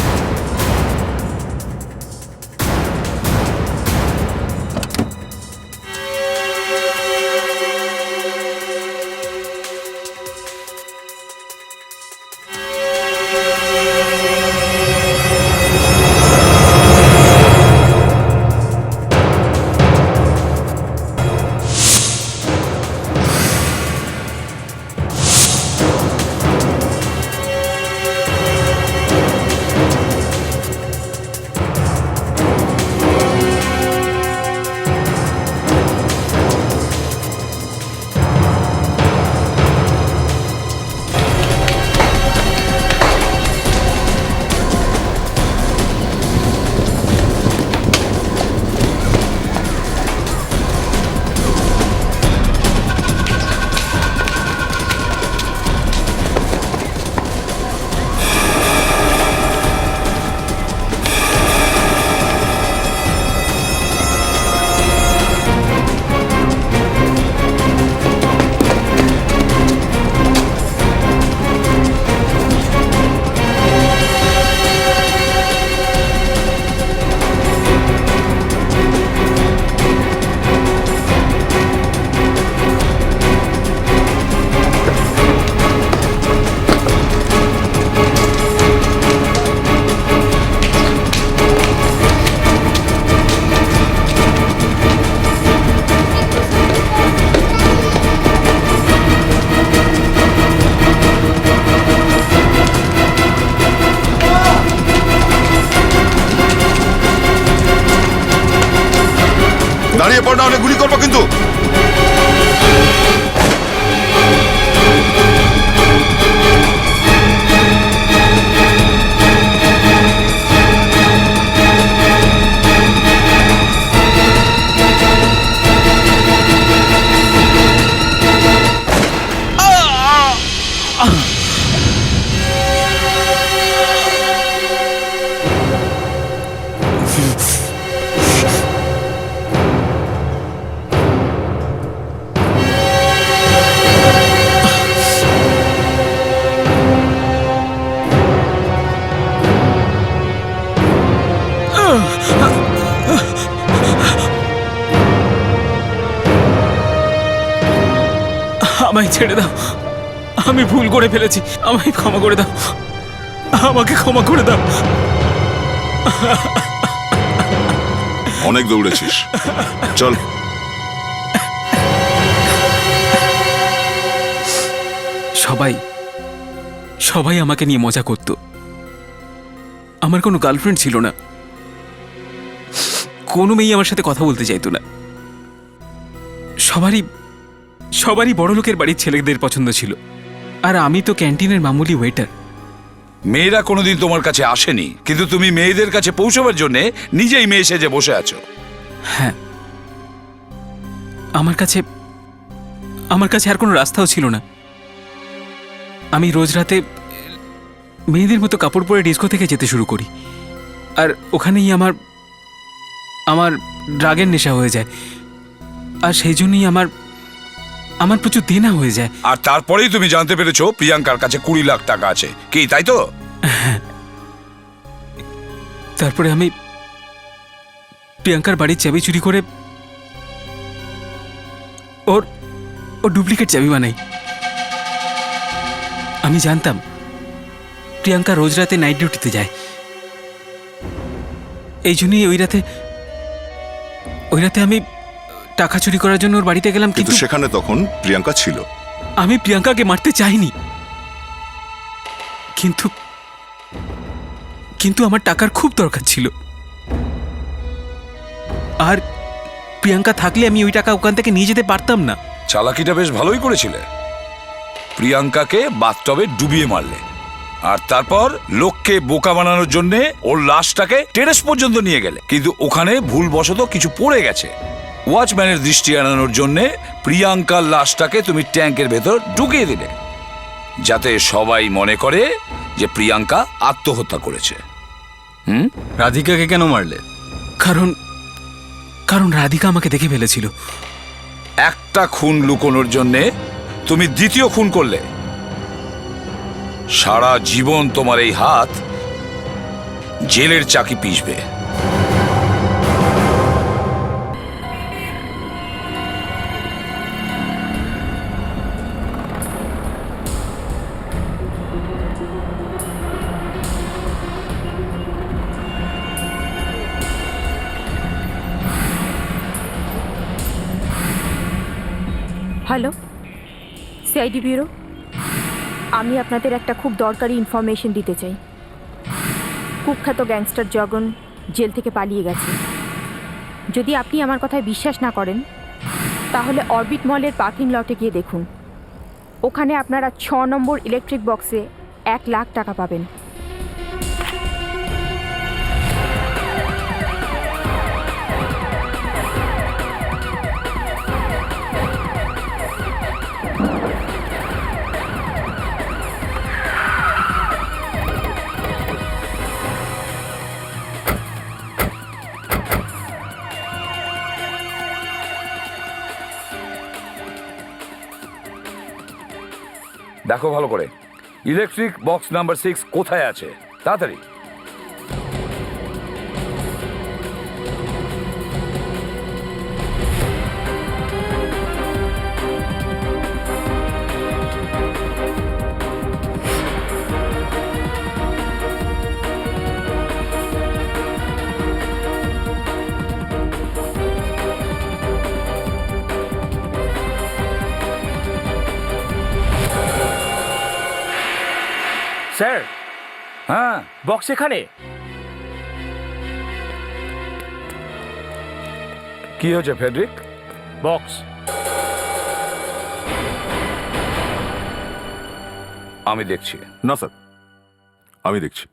দাঁড়িয়ে পড়, না হলে গুলি করবো কিন্তু। আমায় ছেড়ে দাও, আমি ভুল করে ফেলেছি, আমায় ক্ষমা করে দাও, আমাকে ক্ষমা করে দাও। অনেক দৌড়েছিস, চল। সবাই সবাই আমাকে নিয়ে মজা করত। আমার কোনো গার্লফ্রেন্ড ছিল না, কোনো মেয়ে আমার সাথে কথা বলতে চাইতো না। সবারই বড় লোকের বাড়ির ছেলেদের পছন্দ ছিল, আর আমি তো ক্যান্টিনের মামুলি ওয়েটার। মেয়েরা কোনোদিন তোমার কাছে আসেনি, কিন্তু তুমি মেয়েদের কাছে পৌঁছবার জন্য নিজেই মেয়ে সেজে বসে আছো। হ্যাঁ, আমার কাছে আর কোনো রাস্তাও ছিল না। আমি রোজ রাতে মেয়েদের মতো কাপড় পরে ডিস্কো থেকে যেতে শুরু করি, আর ওখানেই আমার ড্রাগের নেশা হয়ে যায়, আর সেই জন্যই আমার প্রচুর দেনা হয়ে যায়। আর তারপরেই তুমি জানতে পেরেছো প্রিয়াঙ্কার কাছে 20 লাখ টাকা আছে, কি তাই তো? তারপরে আমি প্রিয়াঙ্কার বাড়ির চাবি চুরি করে ওর ডুপ্লিকেট চাবি বানাই। আমি জানতাম প্রিয়াঙ্কা রোজ রাতে নাইট ডিউটিতে যায়, এই জন্যই ওই রাতে আমি টাকা চুরি করার জন্য ওর বাড়িতে গেলাম। কিন্তু সেখানে তখন প্রিয়াঙ্কা ছিল। আমি প্রিয়াঙ্কাকে মারতে চাইনি, কিন্তু আমার টাকার খুব দরকার ছিল, আর প্রিয়াঙ্কা থাকলে আমি ওই টাকা ওখান থেকে নিয়ে যেতে পারতাম না। চালাকিটা বেশ ভালোই করেছিলে। প্রিয়াঙ্কাকে বাথটবে ডুবিয়ে মারলে, আর তারপর লোককে বোকা বানানোর জন্য ওর লাশটাকে টেরেস পর্যন্ত নিয়ে গেলে, কিন্তু ওখানে ভুলবশত কিছু পড়ে গেছে। ওয়াচম্যানের দৃষ্টি এড়ানোর জন্য প্রিয়াঙ্কার লাশটাকে তুমি ট্যাঙ্কের ভেতর ঢুকিয়ে দিলে, যাতে সবাই মনে করে যে প্রিয়াঙ্কা আত্মহত্যা করেছে। রাধিকাকে কেন মারলে? কারণ রাধিকা আমাকে দেখে ফেলেছিল। একটা খুন লুকোনোর জন্যে তুমি দ্বিতীয় খুন করলে। সারা জীবন তোমার এই হাত জেলের চাকি পিষবে। হ্যালো, সিআইডি ব্যুরো, আমি আপনাদের একটা খুব দরকারি ইনফরমেশন দিতে চাই। কুখ্যাত গ্যাংস্টার জগন জেল থেকে পালিয়ে গেছে। যদি আপনি আমার কথায় বিশ্বাস না করেন, তাহলে অরবিট মলের পার্কিং লটে গিয়ে দেখুন। ওখানে আপনারা 6 নম্বর ইলেকট্রিক বক্সে 1 লাখ টাকা পাবেন। দেখো ভালো করে, ইলেকট্রিক বক্স নাম্বার 6 কোথায় আছে, তাড়াতাড়ি। স্যার, হ্যাঁ, বক্স এখানে। কি হয়েছে ফেডরিক? বক্স আমি দেখছি। না স্যার, আমি দেখছি।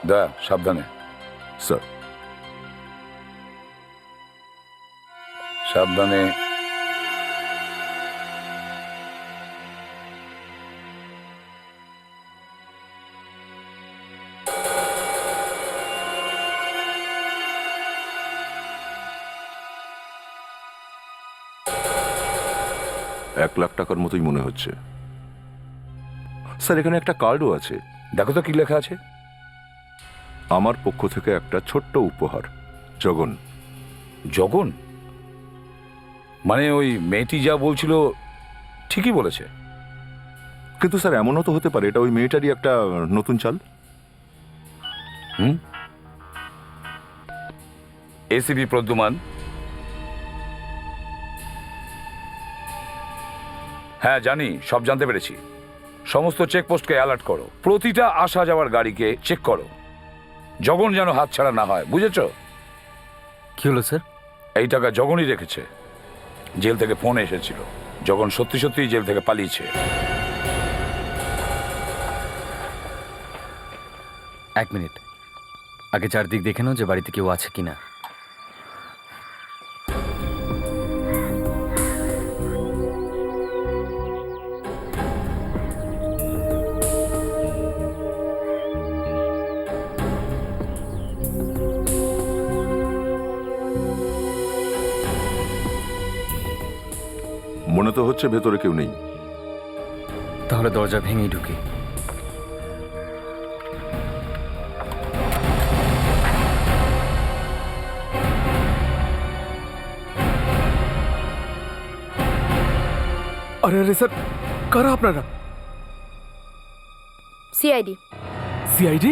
দয়া, সাবধানে। স্যার, সাবধানে। $1 লাখ মতোই মনে হচ্ছে। স্যার, এখানে একটা কার্ডও আছে। দেখো তো কি লেখা আছে। আমার পক্ষ থেকে একটা ছোট্ট উপহার, জগন। জগন? মানে ওই মেয়েটি যা বলছিল ঠিকই বলেছে। কিন্তু স্যার, এমনও তো হতে পারে এটা ওই মেয়েটারই একটা নতুন চাল। এসিপি প্রদ্যুমান, হ্যাঁ জানি, সব জানতে পেরেছি। সমস্ত চেকপোস্টকে অ্যালার্ট করো, প্রতিটা আসা যাওয়ার গাড়িকে চেক করো, জগন যেন হাতছাড়া না হয়, বুঝেছো? কি হলো স্যার? এই টাকা জগনই রেখেছে। জেল থেকে ফোন এসেছিল, জগন সত্যি সত্যি জেল থেকে পালিয়েছে। এক মিনিট, আগে চারদিক দেখে নাও যে বাড়িতে কেউ আছে কিনা। মনে তো হচ্ছে ভেতরে কেউ নেই। তাহলে দরজা ভেঙেই ঢুকি। আরে আরে স্যার, কারা আপনারা? সিআইডি। সিআইডি?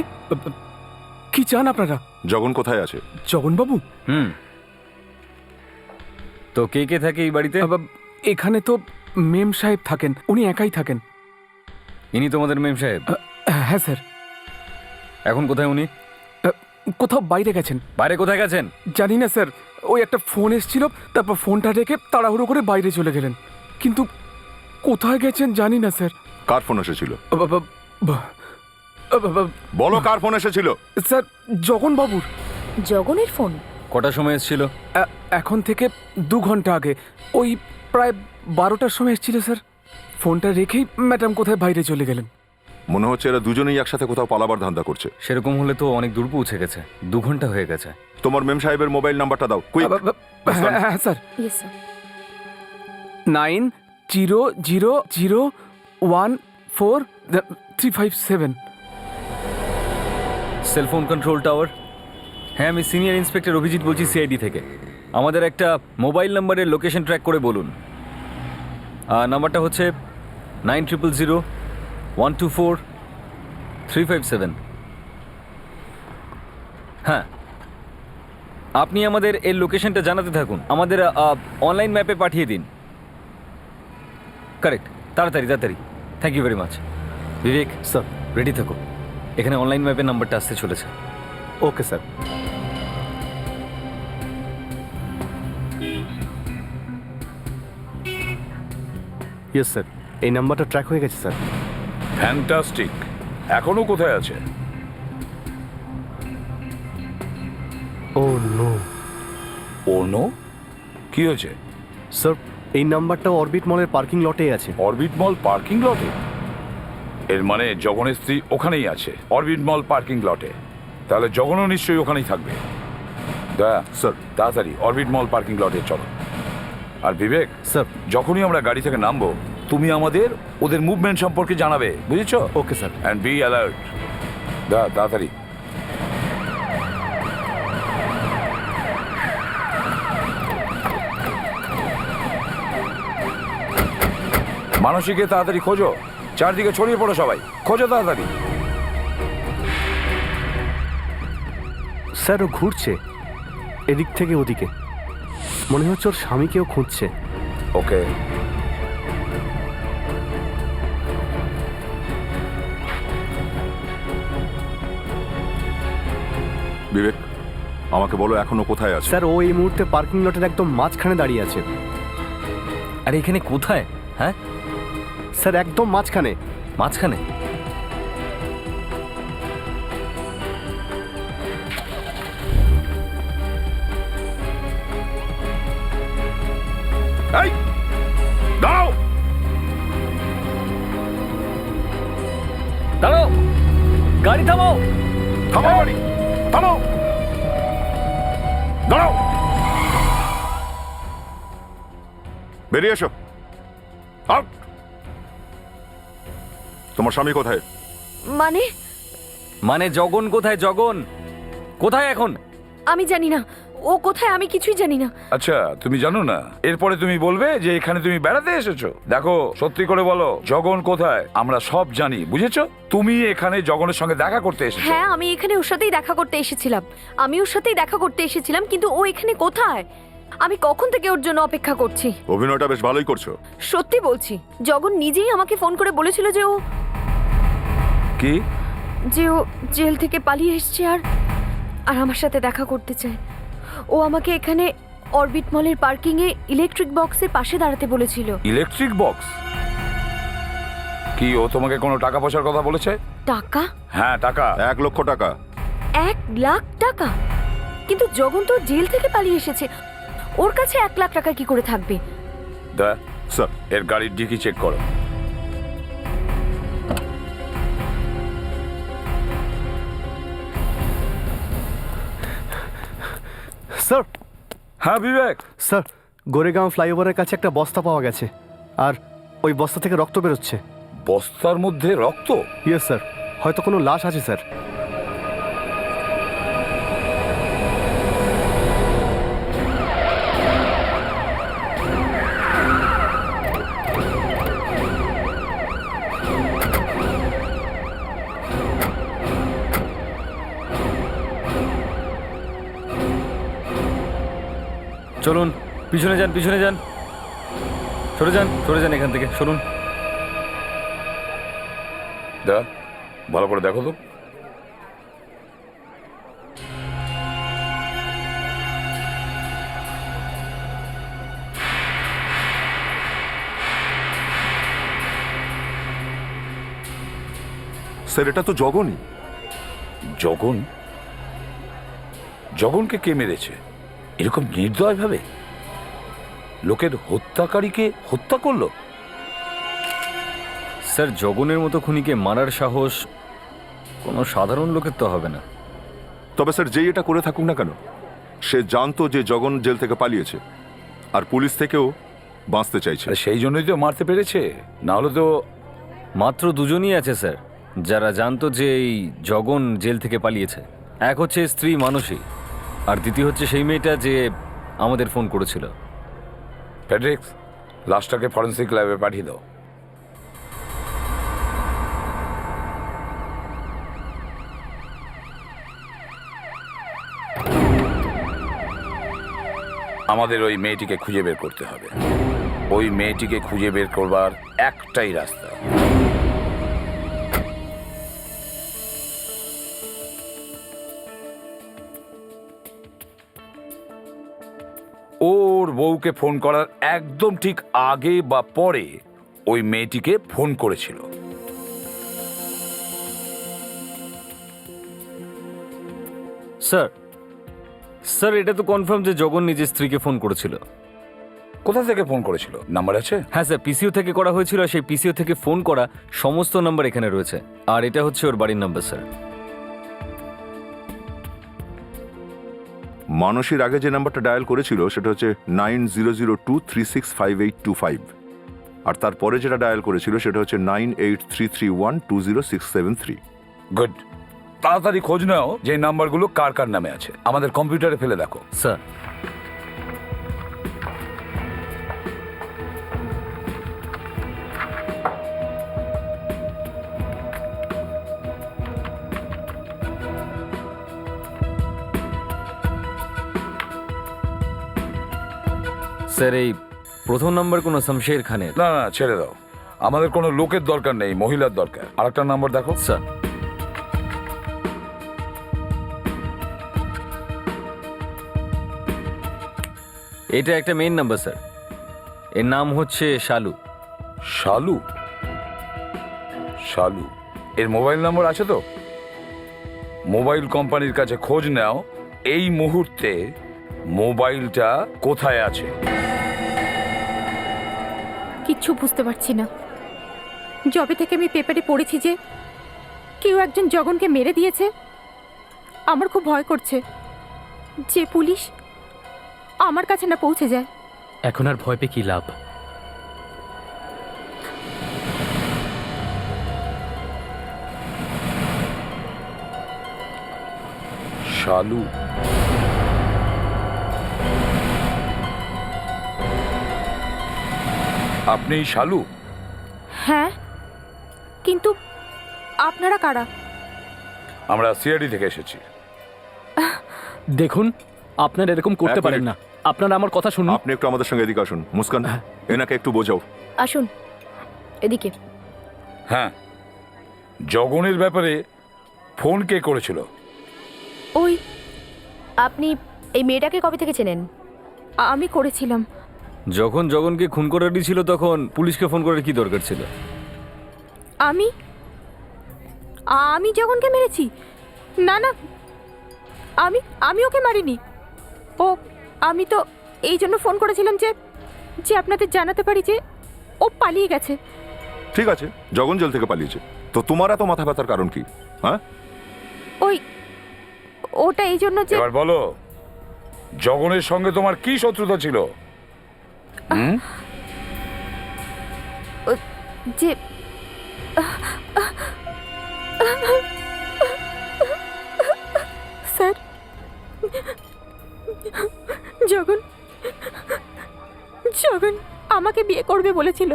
কি চান আপনারা? জগন কোথায় আছে? জগনবাবু? তো কে কে থাকে এই বাড়িতে? এখানে তো মেম সাহেব থাকেন, উনি একাই থাকেন। ইনি তোমাদের মেম সাহেব? হ্যাঁ স্যার। এখন কোথায় উনি? কোথাও বাইরে গেছেন। বাইরে কোথায় গেছেন? জানি না স্যার, ওই একটা ফোন এসেছিল, তারপর ফোনটা রেখে তাড়াহুড়ো করে বাইরে চলে গেলেন, কিন্তু কোথায় গেছেন জানি না স্যার। কার ফোন এসেছিল? বলো বলো কার ফোন এসেছিল? স্যার, জগনবাবুর। জগনের ফোন? কটার সময় এসেছিল? এখন থেকে 2 ঘন্টা আগে, ওই প্রায় 12টার সময় এসেছিল স্যার। ফোনটা রেখেই ম্যাডাম কোথায় বাইরে চলে গেলেন। মনে হচ্ছে এরা দুজনেই একসাথে কোথাও পালাবার ধান্দা করছে। সেরকম হলে তো অনেক দূর পৌঁছে গেছে, 2 ঘন্টা হয়ে গেছে। তোমার মেম সাহেবের মোবাইল নাম্বারটা দাও, কুইক। হ্যাঁ sir. Yes sir. 900014 cellphone control tower. হ্যাঁ, আমি সিনিয়র ইন্সপেক্টর অভিজিৎ বলছি সিআইডি থেকে। আমাদের একটা মোবাইল নাম্বারের লোকেশন ট্র্যাক করে বলুন। নাম্বারটা হচ্ছে 9000124357। হ্যাঁ, আপনি আমাদের এর লোকেশনটা জানাতে থাকুন, আমাদের অনলাইন ম্যাপে পাঠিয়ে দিন। কারেক্ট, তাড়াতাড়ি তাড়াতাড়ি। Thank you very much. Vivek sir. Ready থাকো, এখানে অনলাইন ম্যাপে নাম্বারটা আসতে চলেছে। Okay sir. ইয়েস স্যার, এই নাম্বারটা ট্র্যাক হয়ে গেছে স্যার। ফ্যান্টাস্টিক। এখনো কোথায় আছে? ও নো। ও নো? কি হয়েছে? স্যার, এই নাম্বারটা অরবিট মলের পার্কিং লটেই আছে। অরবিট মল পার্কিং লটে? এর মানে জগনের স্ত্রী ওখানেই আছে, অরবিট মল পার্কিং লটে। তাহলে জগনও নিশ্চয়ই ওখানেই থাকবে। দয়া স্যার। তাড়াতাড়ি অরবিট মল পার্কিং লটে চলো। আর বিবেক স্যার। যখনই আমরা গাড়ি থেকে নামবো তুমি আমাদের ওদের মুভমেন্ট সম্পর্কে জানাবে, বুঝেছো? Okay sir. And be alert. দয়া তাড়াতাড়ি। মানসীকে তাড়াতাড়ি খোঁজো, চারদিকে ছড়িয়ে পড়ো সবাই, খোঁজো তাড়াতাড়ি। স্যার, ও ঘুরছে এদিক থেকে ওদিকে, মনে হচ্ছে ওর স্বামীকেও খুঁজছে। ওকে। বিবেক, আমাকে বলো এখনো কোথায় আছে? স্যার, ও এই মুহূর্তে পার্কিং লটের একদম মাঝখানে দাঁড়িয়ে আছে। আর এখানে কোথায়? হ্যাঁ স্যার, একদম মাঝখানে। মাঝখানে? এই দাঁড়াও, দাঁড়াও, গাড়ি থামাও। থামাও গাড়ি, থামাও, দাঁড়াও। বেরিয়ে এসো। আউট। তোমার স্বামী কোথায়? মানে? মানে জগন কোথায়? জগন কোথায় এখন? আমি জানি না, ও কোথায় আমি কিছুই জানি না। আচ্ছা, তুমি জানো না? এরপরে তুমি বলবে যে এখানে তুমি বেড়াতে এসেছো। দেখো, সত্যি করে বলো, জগন কোথায়? আমরা সব জানি, বুঝেছো? তুমি এখানে জগনের সঙ্গে দেখা করতে এসেছো। হ্যাঁ, আমি এখানে ওর সাথেই দেখা করতে এসেছিলাম, কিন্তু ও এখানে কোথায়? আমি কখন থেকে ওর জন্য অপেক্ষা করছি। অভিনয়টা বেশ ভালোই করছো। সত্যি বলছি, জগন নিজেই আমাকে ফোন করে বলেছিল যে ও কি? জেল থেকে পালিয়ে এসেছে আর আমার সাথে দেখা করতে চায়। ও আমাকে এখানে অরবিট মলের পার্কিং এ ইলেকট্রিক বক্সের পাশে দাঁড়াতে বলেছিল। Electric box? কি ও তোমাকে কোনো টাকা পয়সার কথা বলেছে? টাকা? হ্যাঁ, টাকা। 1 লক্ষ টাকা। 1 লাখ টাকা? কিন্তু জগন তো জেল থেকে পালিয়ে এসেছে, ওর কাছে 1 লাখ টাকা কি করে থাকবে? স্যার, এর গাড়ির ডিকি চেক করো। স্যার। হ্যাঁ বিবেক। স্যার, গোরেগাঁও ফ্লাইওভারের কাছে একটা বস্তা পাওয়া গেছে, আর ওই বস্তা থেকে রক্ত বেরোচ্ছে। বস্তার মধ্যে রক্ত? ইয়েস স্যার, হয়তো কোনো লাশ আছে স্যার। চলুন পিছনে যান, পিছনে যান, সরে যান, সরে যান এখান থেকে, সরুন। ভালো করে দেখো তো। স্যার, এটা তো জগনই। জগন? জগনকে কে মেরেছে এরকম নির্দয়ভাবে? লোকের হত্যাকারীকে হত্যা করলো? স্যার, জগনের মতো খুনিকে মারার সাহস কোনো সাধারণ লোকের তো হবে না। তবে স্যার, যেই এটা করে থাকুক না কেন, সে জানতো যে জগন জেল থেকে পালিয়েছে, আর পুলিশ থেকেও বাঁচতে চাইছে। সেই জন্যই তো মারতে পেরেছে, না হলে তো। মাত্র দুজনই আছে স্যার যারা জানতো যে এই জগন জেল থেকে পালিয়েছে। এক হচ্ছে স্ত্রী মানসী, আর দ্বিতীয় হচ্ছে সেই মেয়েটা যে আমাদের ফোন করেছিল। ফেডরিক্স, লাশটাকে ফরেন্সিক ল্যাবে পাঠিয়ে দাও। আমাদের ওই মেয়েটিকে খুঁজে বের করতে হবে। ওই মেয়েটিকে খুঁজে বের করবার একটাই রাস্তা। ওর বউকে ফোন করার একদম ঠিক আগে বা পরে ওই মেয়েটিকে ফোন করেছিল। স্যার, স্যার এটা তো কনফার্ম যে জগন নিজের স্ত্রীকে ফোন করেছিল। কোথা থেকে ফোন করেছিল? নাম্বার আছে? হ্যাঁ স্যার, পিসিও থেকে করা হয়েছিল, আর সেই পিসিও থেকে ফোন করা সমস্ত নাম্বার এখানে রয়েছে, আর এটা হচ্ছে ওর বাড়ির নাম্বার স্যার। মানসীর আগে যে নাম্বারটা ডায়াল করেছিল সেটা হচ্ছে 9002365825, আর তারপরে যেটা ডায়াল করেছিল সেটা হচ্ছে 9833120673। গুড। তাড়াতাড়ি খোঁজ নাও যে নাম্বারগুলো কার কার নামে আছে, আমাদের কম্পিউটারে ফেলে দেখো। স্যার, স্যার এই প্রথম নাম্বার কোনো শমশের খানের? না না, ছেড়ে দাও, আমাদের কোনো লোকের দরকার নেই, মহিলার দরকার। আরেকটা নাম্বার দেখো। স্যার, এটা একটা মেইন নাম্বার স্যার, এর নাম হচ্ছে শালু। শালু? শালু এর মোবাইল নম্বর আছে তো? মোবাইল কোম্পানির কাছে খোঁজ নাও এই মুহূর্তে মোবাইলটা কোথায় আছে। কিচ্ছু বুঝতে পারছি না। যবে থেকে আমি পেপারে পড়েছি যে কেউ একজন জগনকে মেরে দিয়েছে, আমার খুব ভয় করছে যে পুলিশ আমার কাছে না পৌঁছে যায়। এখন আর ভয় পেয়ে কি লাভ? শালু? আপনি শালু? হ্যাঁ, কিন্তু আপনারা কারা? আমরা সিআইডি থেকে এসেছি। দেখুন, আপনারা এরকম করতে পারেন না। আপনারা আমার কথা শুনুন। আপনি একটু আমাদের সঙ্গে এদিকে আসুন। মুস্কান, এনাকে একটু বোঝাও। আসুন এদিকে। হ্যাঁ, জগনের ব্যাপারে ফোন কে করেছিল? ওই আপনি এই মেয়েটাকে কবে থেকে চেনেন? আমি করেছিলাম। যখন জগনকে খুন করে দিয়েছিল তখন পুলিশকে ফোন করার কি দরকার ছিল? আমি আমি জগনকে মেরেছি? না না, আমি ওকে মারিনি। ও আমি তো এই জন্য ফোন করেছিলাম যে যে আপনাদের জানাতে পারি যে ও পালিয়ে গেছে। ঠিক আছে, জগন জেল থেকে পালিয়েছে, তো তোমার এত মাথা ব্যথার কারণ কি? হ্যাঁ, ওই ওটা এই জন্য যে এবার বলো, জগনের সঙ্গে তোমার কি শত্রুতা ছিল? যে স্যার, জগন জগন আমাকে বিয়ে করবে বলেছিল,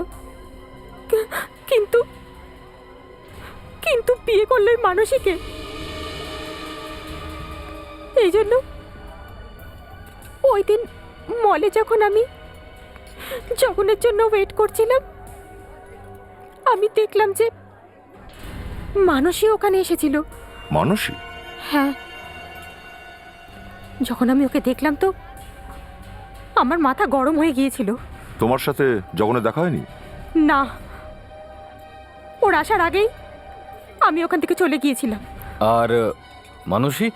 কিন্তু কিন্তু বিয়ে করলে মানসীকে। এই জন্য ওই দিন মলে যখন আমি জগনের জন্য ওয়েট করছিলাম, আমি দেখলাম যে মানসী ওখানে এসেছিল। মানসী? হ্যাঁ, যখন আমি ওকে দেখলাম তো আমার মাথা গরম হয়ে গিয়েছিল। তোমার সাথে জগনের দেখা হয়নি? না, ওর আসার আগেই আমি ওখান থেকে চলে গিয়েছিলাম। আর মানসী?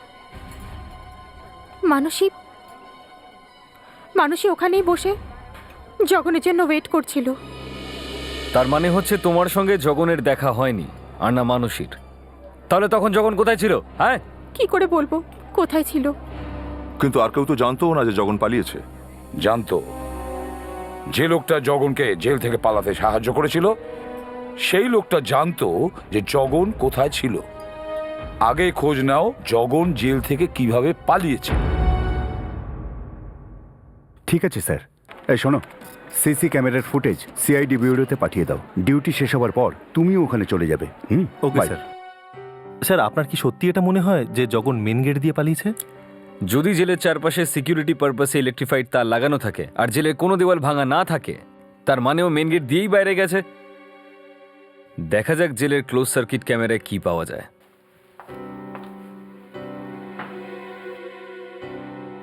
মানসী ওখানেই বসে জগনের জন্য ওয়েট করছিল। তার মানে হচ্ছে তোমার সঙ্গে জগনের দেখা হয়নি আর না মানসীর। তাহলে তখন জগন কোথায় ছিল? হ্যাঁ, কি করে বলবো কোথায় ছিল? কিন্তু আর কেউ তো জানতো না যে জগন পালিয়েছে। জানতো। যে লোকটা জগনকে জেল থেকে পালাতে সাহায্য করেছিল সেই লোকটা জানতো যে জগন কোথায় ছিল। আগে খোঁজ নাও জগন জেল থেকে কিভাবে পালিয়েছে। ঠিক আছে স্যার। এই শোনো, সিসি ক্যামেরার ফুটেজ সিআইডি ব্যুরোতে পাঠিয়ে দাও। ডিউটি শেষ হওয়ার পর তুমিও ওখানে চলে যাবে। Okay sir. স্যার, আপনার কি সত্যি এটা মনে হয় যে জগন মেন গেট দিয়ে পালিয়েছে? যদি জেলের চারপাশে সিকিউরিটি পারপাসে ইলেকট্রিফাইড তার লাগানো থাকে আর জেলের কোনো দেওয়াল ভাঙা না থাকে, তার মানেও মেন গেট দিয়েই বাইরে গেছে। দেখা যাক জেলের ক্লোজ সার্কিট ক্যামেরায় কি পাওয়া যায়।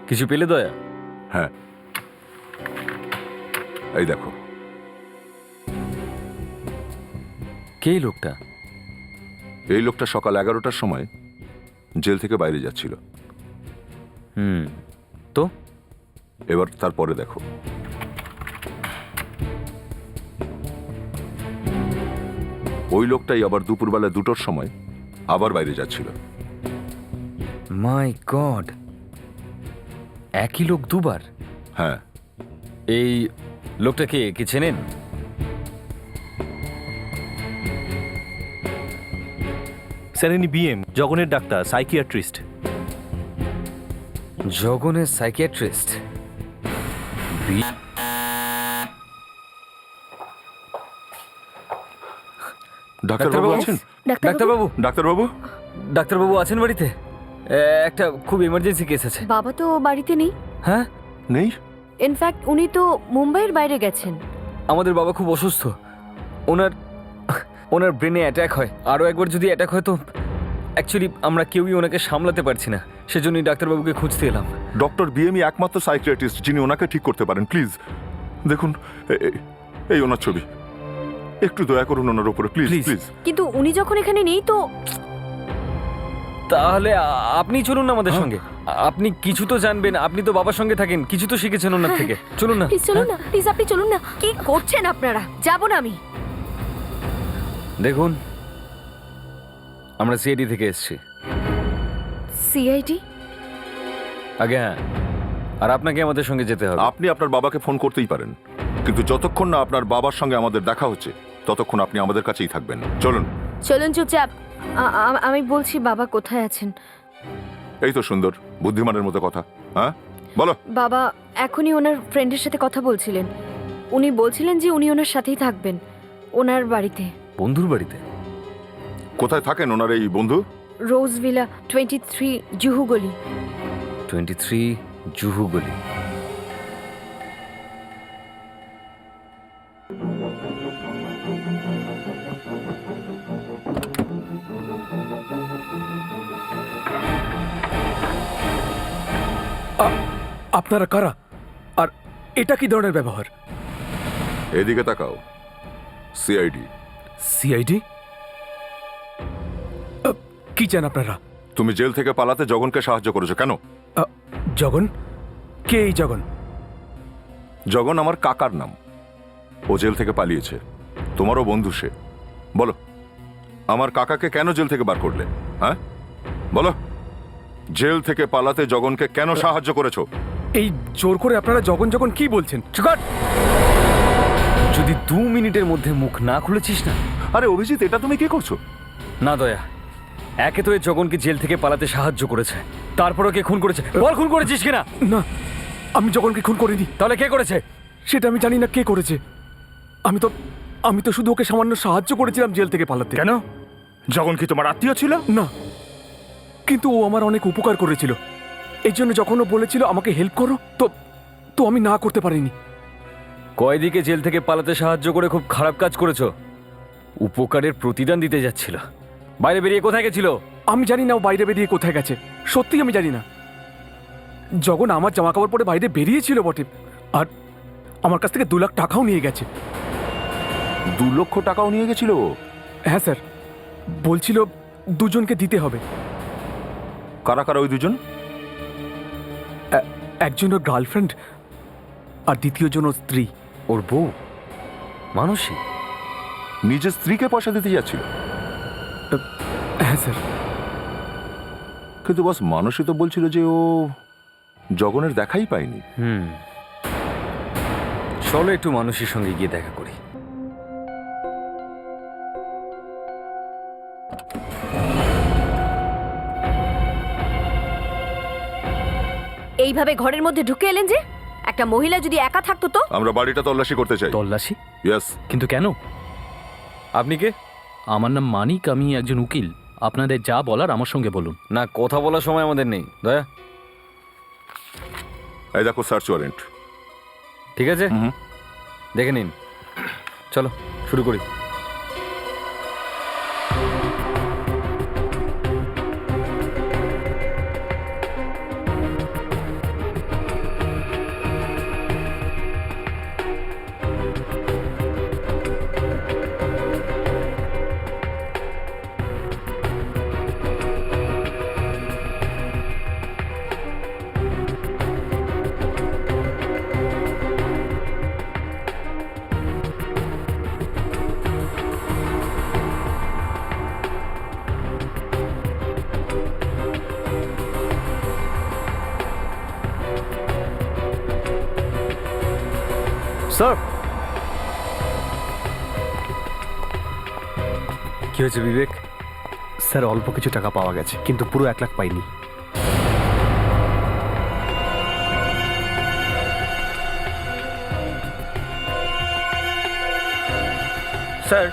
কিছু পেলে দয়া? হ্যাঁ, এই দেখো। কে এই লোকটা? এই লোকটা সকাল 11টার সময় জেল থেকে বাইরে যাচ্ছিল। তো এবার তারপরে দেখো। ওই লোকটাই আবার দুপুরবেলা 2টোর সময় আবার বাইরে যাচ্ছিল। মাই গড, একই লোক দুবার? হ্যাঁ। এই লোকটাকে কি চেনেন? স্যার, ইনি বিএম, জগনের ডাক্তার, সাইকিয়াট্রিস্ট। জগনের সাইকিয়াট্রিস্ট? ডাক্তারবাবু আছেন? ডাক্তারবাবু? ডাক্তারবাবু? ডাক্তারবাবু আছেন বাড়িতে? একটা খুব ইমার্জেন্সি কেস আছে। বাবা তো বাড়িতে নেই। হ্যাঁ? নেই? ইনফ্যাক্ট উনি তো মুম্বাইয়ের বাইরে গেছেন। আমাদের বাবা খুব অসুস্থ। ওনার ব্রেনে অ্যাটাক হয়। আরও একবার যদি অ্যাটাক হয় তো অ্যাকচুয়ালি আমরা কেউই ওনাকে সামলাতে পারছি না। সেজন্যই ডাক্তারবাবুকে খুঁজতে এলাম। ডক্টর বিএমই একমাত্র সাইকিয়াট্রিস্ট যিনি ওনাকে ঠিক করতে পারেন। প্লিজ দেখুন, এই ওনার ছবি। একটু দয়া করুন ওনার উপরে, প্লিজ প্লিজ। কিন্তু উনি যখন এখানে নেই তো। তাহলে আপনি চলুন না আমাদের সঙ্গে। আপনি কিছু তো জানবেন, আপনি তো বাবার সঙ্গে থাকেন, কিছু তো শিখেছেন ওনার থেকে। চলুন না। প্লিজ চলুন না, প্লিজ আপনি চলুন না। কি করছেন আপনারা? যাব না আমি। দেখুন, আমরা সিআইডি থেকে এসেছি। সিআইডি? আগে হ্যাঁ, আর আপনাকে আমাদের সঙ্গে যেতে হবে। আপনি আপনার বাবাকে ফোন করতেই পারেন, কিন্তু যতক্ষণ না আপনার বাবার সঙ্গে আমাদের দেখা হচ্ছে ততক্ষণ আপনি আমাদের কাছেই থাকবেন। চলুন চলুন চুপচাপ। আমি বলছি বাবা কোথায় আছেন? এই তো সুন্দর, বুদ্ধিমানের মতো কথা। হ্যাঁ বলো। বাবা এখনই ওনার ফ্রেন্ডের সাথে কথা বলছিলেন। উনি বলছিলেন যে উনি ওনার সাথেই থাকবেন, ওনার বাড়িতে। বন্ধুর বাড়িতে? কোথায় থাকেন ওনার এই বন্ধু? রোজ ভিলা 23 জুহু গলি। 23 জুহু গলি। আপনারা কারা আর এটা কি ধরনের ব্যবহার? এদিকে তাকাও। সিআইডি। সিআইডি? কি চান আপনারা? তুমি জেল থেকে পালাতে জগনকে সাহায্য করেছো কেন? জগন? কে এই জগন? জগন আমার কাকার নাম। ও জেল থেকে পালিয়েছে, তোমারও বন্ধু সে। বলো, আমার কাকাকে কেন জেল থেকে বার করলে? হ্যাঁ বলো, জেল থেকে পালাতে জগনকে কেন সাহায্য করেছো? এই জোর করে আপনারা জগন জগন কি বলছেন? চুকাট! যদি 2 মিনিটের মধ্যে মুখ না খুলেছিস না। আরে অভিজিৎ, এটা তুমি কি করছো? না দয়া, একে তো এই জগনকে জেল থেকে পালাতে সাহায্য করেছে, তারপর ওকে খুন করেছে। বল খুন করেছিস কিনা? না, আমি জগনকে খুন করিনি। তাহলে কে করেছে? সেটা আমি জানি না কে করেছে। আমি তো শুধু ওকে সামান্য সাহায্য করেছিলাম জেল থেকে পালাতে। কেন? জগন কি তোমার আত্মীয় ছিল? না, কিন্তু ও আমার অনেক উপকার করেছিল। এই জন্য যখন ও বলেছিল আমাকে হেল্প করো, তো আমি না করতে পারিনি। কয়েদিকে জেল থেকে পালাতে সাহায্য করে খুব খারাপ কাজ করেছো। উপকারের প্রতিদান দিতে যাচ্ছিল। বাইরে বেরিয়ে কোথায় গেছিল? আমি জানি না ও বাইরে বেরিয়ে কোথায় গেছে, সত্যি আমি জানি না। যখন আমার জামা কাপড় পরে বাইরে বেরিয়েছিল বটে, আর আমার কাছ থেকে 2 লাখ টাকাও নিয়ে গেছে। 2 লক্ষ টাকাও নিয়ে গেছিল? হ্যাঁ স্যার, বলছিল 2 জনকে দিতে হবে। কারা কারা ওই 2 জন? একজন ওর গার্লফ্রেন্ড আর দ্বিতীয় জন ওর স্ত্রী। ওর বউ মানসী নিজের স্ত্রীকে পয়সা দিতে যাচ্ছিল? হ্যাঁ স্যার। কিন্তু বস, মানসী তো বলছিল যে ও জগনের দেখাই পায়নি। চলো একটু মানসীর সঙ্গে গিয়ে দেখা করি। এইভাবে ঘরের মধ্যে ঢুকে এলেন যে? একটা মহিলা যদি একা থাকতো তো? আমরা বাড়িটা তল্লাশি করতে চাই। তল্লাশি? ইয়েস। কিন্তু কেন? আপনি কে? আমার নাম মানিক, আমি একজন উকিল। আপনাদের যা বলার আমার সঙ্গে বলুন। না, কথা বলার সময় আমাদের নেই দয়া। এই দেখো সার্চ ওয়ারেন্ট। ঠিক আছে, দেখে নিন। চলো শুরু করি। স্যার, কি হয়েছে বিবেক? স্যার, অল্প কিছু টাকা পাওয়া গেছে, কিন্তু পুরো 1 লাখ পাইনি। স্যার,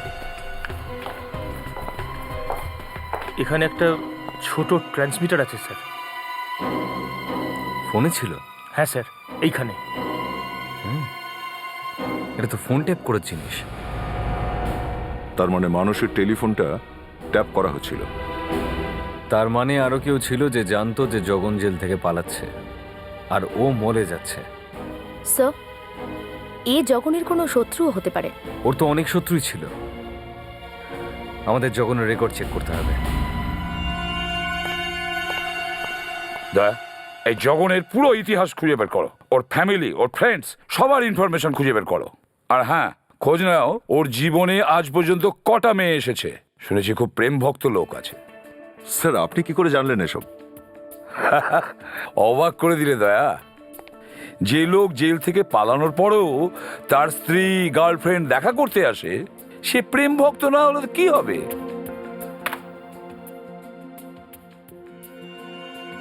এখানে একটা ছোট ট্রান্সমিটার আছে স্যার। ফোনে ছিল? হ্যাঁ স্যার, এইখানে। এটা তো ফোন ট্যাপ করার জিনিস। তার মানে মানুষের টেলিফোনটা ট্যাপ করা হচ্ছিল। তার মানে আরো কেউ ছিল যে জানতো যে জগন জেল থেকে পালাচ্ছে আর ও মরে যাচ্ছে। স্যার, এ জগনের কোনো শত্রুও হতে পারে। ওর তো অনেক শত্রুই ছিল। আমাদের জগনের রেকর্ড চেক করতে হবে। দয়া, এই জগনের পুরো ইতিহাস খুঁজে বের করো। ওর ফ্যামিলি, ওর ফ্রেন্ডস, সবার ইনফরমেশন খুঁজে বের করো। আর হ্যাঁ, খোঁজ নাও ওর জীবনে আজ পর্যন্ত কটা মেয়ে এসেছে। শুনেছি খুব প্রেম ভক্ত লোক আছে। স্যার, আপনি কি করে জানলেন এসব? অবাক করে দিলে দয়া। যে লোক জেল থেকে পালানোর পরেও তার স্ত্রী, গার্লফ্রেন্ড দেখা করতে আসে, সে প্রেম ভক্ত না হলে কি হবে?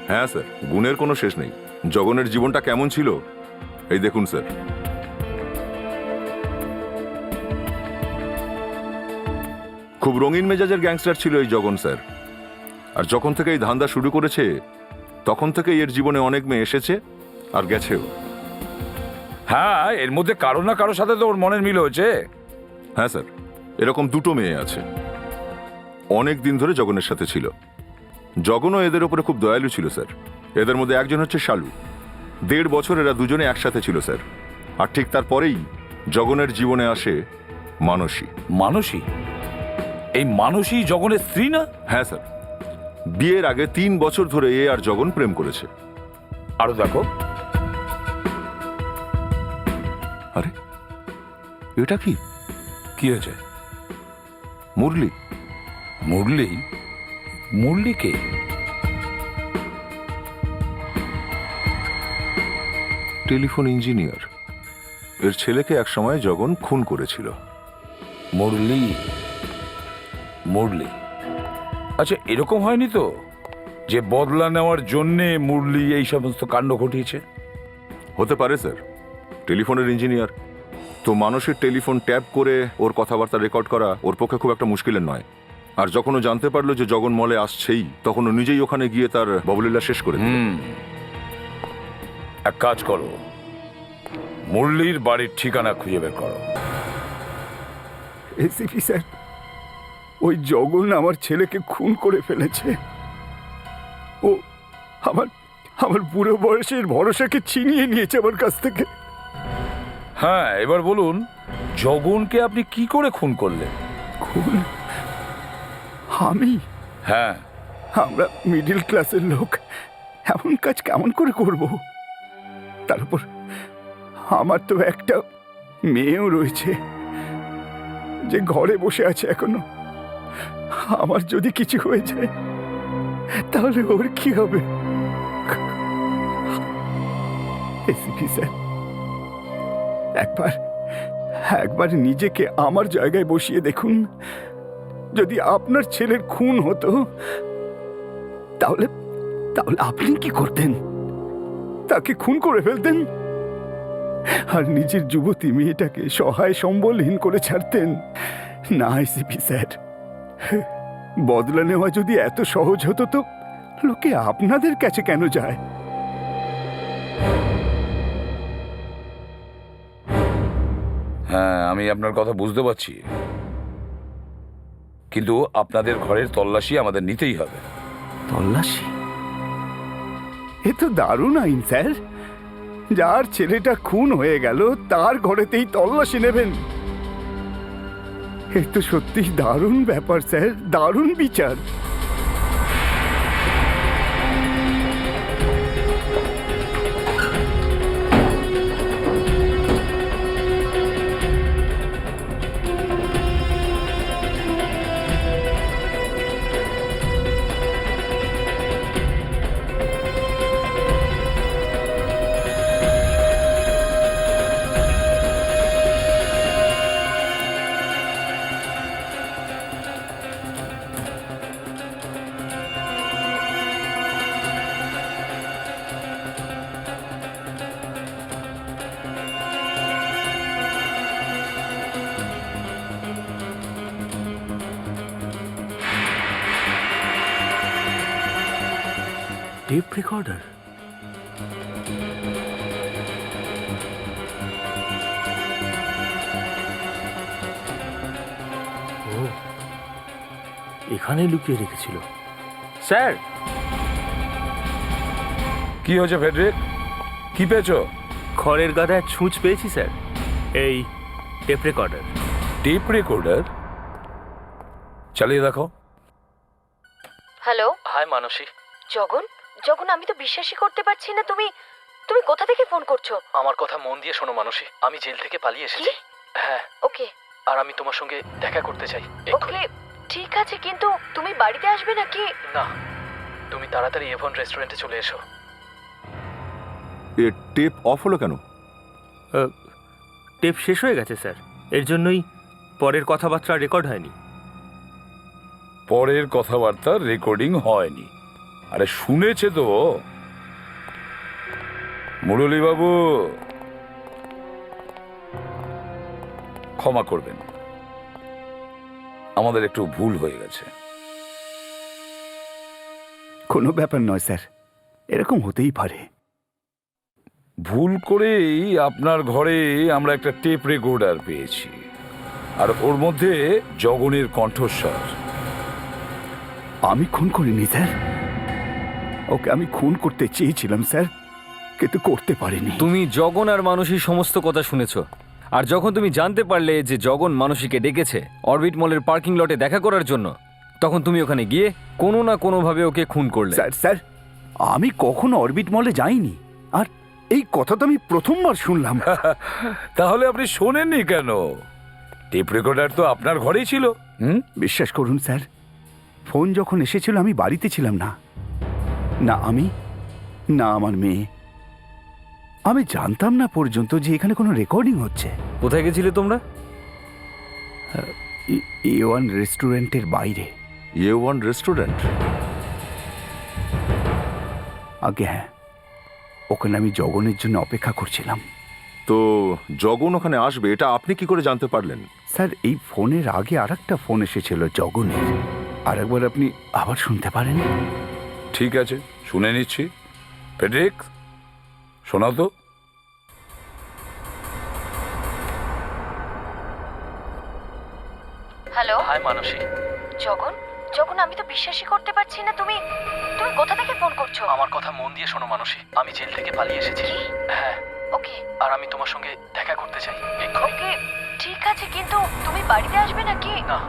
হ্যাঁ স্যার, গুণের কোনো শেষ নেই। জগনের জীবনটা কেমন ছিল এই দেখুন স্যার। খুব রঙিন মেজাজের গ্যাংস্টার ছিল এই জগন স্যার। আর যখন থেকে এই ধান্দা শুরু করেছে তখন থেকে এর জীবনে অনেক মেয়ে এসেছে আর গেছেও। হ্যাঁ, এর মধ্যে কারো না কারোর সাথে তো ওর মনের মিল হয়েছে। হ্যাঁ স্যার, এরকম 2টো মেয়ে আছে। অনেক দিন ধরে জগনের সাথে ছিল। জগনও এদের উপরে খুব দয়ালু ছিল স্যার। এদের মধ্যে একজন হচ্ছে শালু, 1.5 বছর এরা দুজনে একসাথে ছিল স্যার। আর ঠিক তারপরেই জগনের জীবনে আসে মানসী। মানসী? এই মানসী জগনের স্ত্রী না? হ্যাঁ স্যার, বিয়ের আগে 3 বছর ধরে এ আর জগন প্রেম করেছে। আরো দেখো। আরে এটা কি? কি হয়েছে? মুরলি। মুরলি? মুরলি কে? Telephone engineer. এর ছেলেকে একসময় জগন খুন করেছিল। মুরলি? মুরলি? আচ্ছা, এরকম হয়নি তো যে বদলা নেওয়ার জন্যে মুরলি এই সমস্ত কাণ্ড ঘটিয়েছে? হতে পারে স্যার, টেলিফোনের ইঞ্জিনিয়ার তো। মানুষের টেলিফোন ট্যাপ করে ওর কথাবার্তা রেকর্ড করা ওর পক্ষে খুব একটা মুশকিলের নয়। আর যখন ও জানতে পারলো যে জগন মলে আসছেই, তখন ও নিজেই ওখানে গিয়ে তার ববলীলা শেষ করে দিল। এক কাজ করো, মুরলির বাড়ির ঠিকানা খুঁজে বের করো। এসিপি স্যার, ওই জগন আমার ছেলেকে খুন করে ফেলেছে। ও আমার বুড়ো বয়সের ভরসাকে ছিনিয়ে নিয়েছে আমার কাছ থেকে। হ্যাঁ, এবার বলুন, জগনকে আপনি কি করে খুন করলেন? খুন? আমি? হ্যাঁ। আমরা মিডল ক্লাসের লোক, এমন কাজ কেমন করে করব? তার উপর আমার তো একটা মেয়েও রয়েছে যে ঘরে বসে আছে এখনো। আমার যদি কিছু হয়ে যায় তাহলে ওর কি হবে? এসিপি স্যার, একবার নিজেকে আমার জায়গায় বসিয়ে দেখুন। যদি আপনার ছেলের খুন হতো তাহলে আপনি কি করতেন? তাকে খুন করে ফেলতেন আর নিজের যুবতী মেয়েটাকে সহায় সম্বলহীন করে ছাড়তেন? না এসিপি স্যার, বদলা নেওয়া যদি এত সহজ হতো তো লোকে আপনাদের কাছে কেন যায়? হ্যাঁ, আমি আপনার কথা বুঝতে পারছি, কিন্তু আপনাদের ঘরের তল্লাশি আমাদের নিতেই হবে। তল্লাশি? এ তো দারুণ আইন স্যার। যার ছেলেটা খুন হয়ে গেল তার ঘরেতেই তল্লাশি নেবেন? এ তো সত্যি দারুণ ব্যাপার স্যার, দারুণ বিচার। Tape recorder? ও, এখানে লুকিয়ে রেখেছিল। স্যার, কি হয়েছে ফেডরিক? কি পেয়েছো? খড়ের গাদায় ছুঁচ পেয়েছি স্যার, এই টেপ রেকর্ডার। Tape recorder? চালিয়ে দেখো। Hello, hi Manasi. জগন, আমি তো বিশ্বাসই করতে পারছি না। তুমি কোথা থেকে ফোন করছো? আমার কথা মন দিয়ে শোনো মানসী, আমি জেল থেকে পালিয়ে এসেছি। হ্যাঁ, ওকে। আর আমি তোমার সঙ্গে দেখা করতে চাই। ওকে, ঠিক আছে, কিন্তু তুমি বাড়িতে আসবে নাকি? না, তুমি তাড়াতাড়ি এভন রেস্টুরেন্টে চলে এসো। এ টেপ অফ হলো কেন? টেপ শেষ হয়ে গেছে স্যার, এর জন্যই পরের কথাবার্তা রেকর্ড হয়নি। পরের কথাবার্তার রেকর্ডিং হয়নি? আরে শুনেছে তো মুরলী বাবু। ক্ষমা করবেন, আমাদের একটু ভুল হয়ে গেছে। কোনো ব্যাপার নয় স্যার, এরকম হতেই পারে। ভুল করেই আপনার ঘরে আমরা একটা টেপ রেকর্ডার পেয়েছি, আর ওর মধ্যে জগনের কণ্ঠস্বর। আমি খুন করিনি স্যার, ওকে আমি খুন করতে চেয়েছিলাম স্যার, কিন্তু করতে পারিনি। তুমি জগন আর মানসীর সমস্ত কথা শুনেছ, আর যখন তুমি জানতে পারলে যে জগন মানসীকে ডেকেছে অরবিট মলের পার্কিং লটে দেখা করার জন্য, তখন তুমি ওখানে গিয়ে কোনো না কোনোভাবে ওকে খুন করলে। স্যার আমি কখনো অরবিট মলে যাইনি, আর এই কথা তো আমি প্রথমবার শুনলাম। তাহলে আপনি শোনেননি কেন? টেপ রেকর্ডার তো আপনার ঘরেই ছিল। বিশ্বাস করুন স্যার, ফোন যখন এসেছিল আমি বাড়িতে ছিলাম না, না আমি না আমার মেয়ে। আমি জানতাম না পর্যন্ত যে এখানে কোনো রেকর্ডিং হচ্ছে। কোথায় গেছিলে তোমরা? A1 রেস্টুরেন্টের বাইরে। A1 restaurant? আগে হ্যাঁ, ওখানে আমি জগনের জন্য অপেক্ষা করছিলাম। তো জগন ওখানে আসবে এটা আপনি কি করে জানতে পারলেন? স্যার এই ফোনের আগে আরেকটা ফোন এসেছিল জগনের, আর একবার আপনি আবার শুনতে পারেন? ঠিক আছে, শুনে নিচ্ছি। ফেডরিক, শোনাও তো। Hello, hi Manasi. জগন, জগন আমি তো বিশ্বাসই করতে পারছি না, তুমি তুমি কোথা থেকে ফোন করছো? আমার কথা মন দিয়ে শোনো মানসী, আমি জেল থেকে পালিয়ে এসেছি। হ্যাঁ, ওকে। আর আমি তোমার সঙ্গে দেখা করতে চাই। ওকে ঠিক আছে, কিন্তু তুমি বাড়িতে আসবে নাকি? না,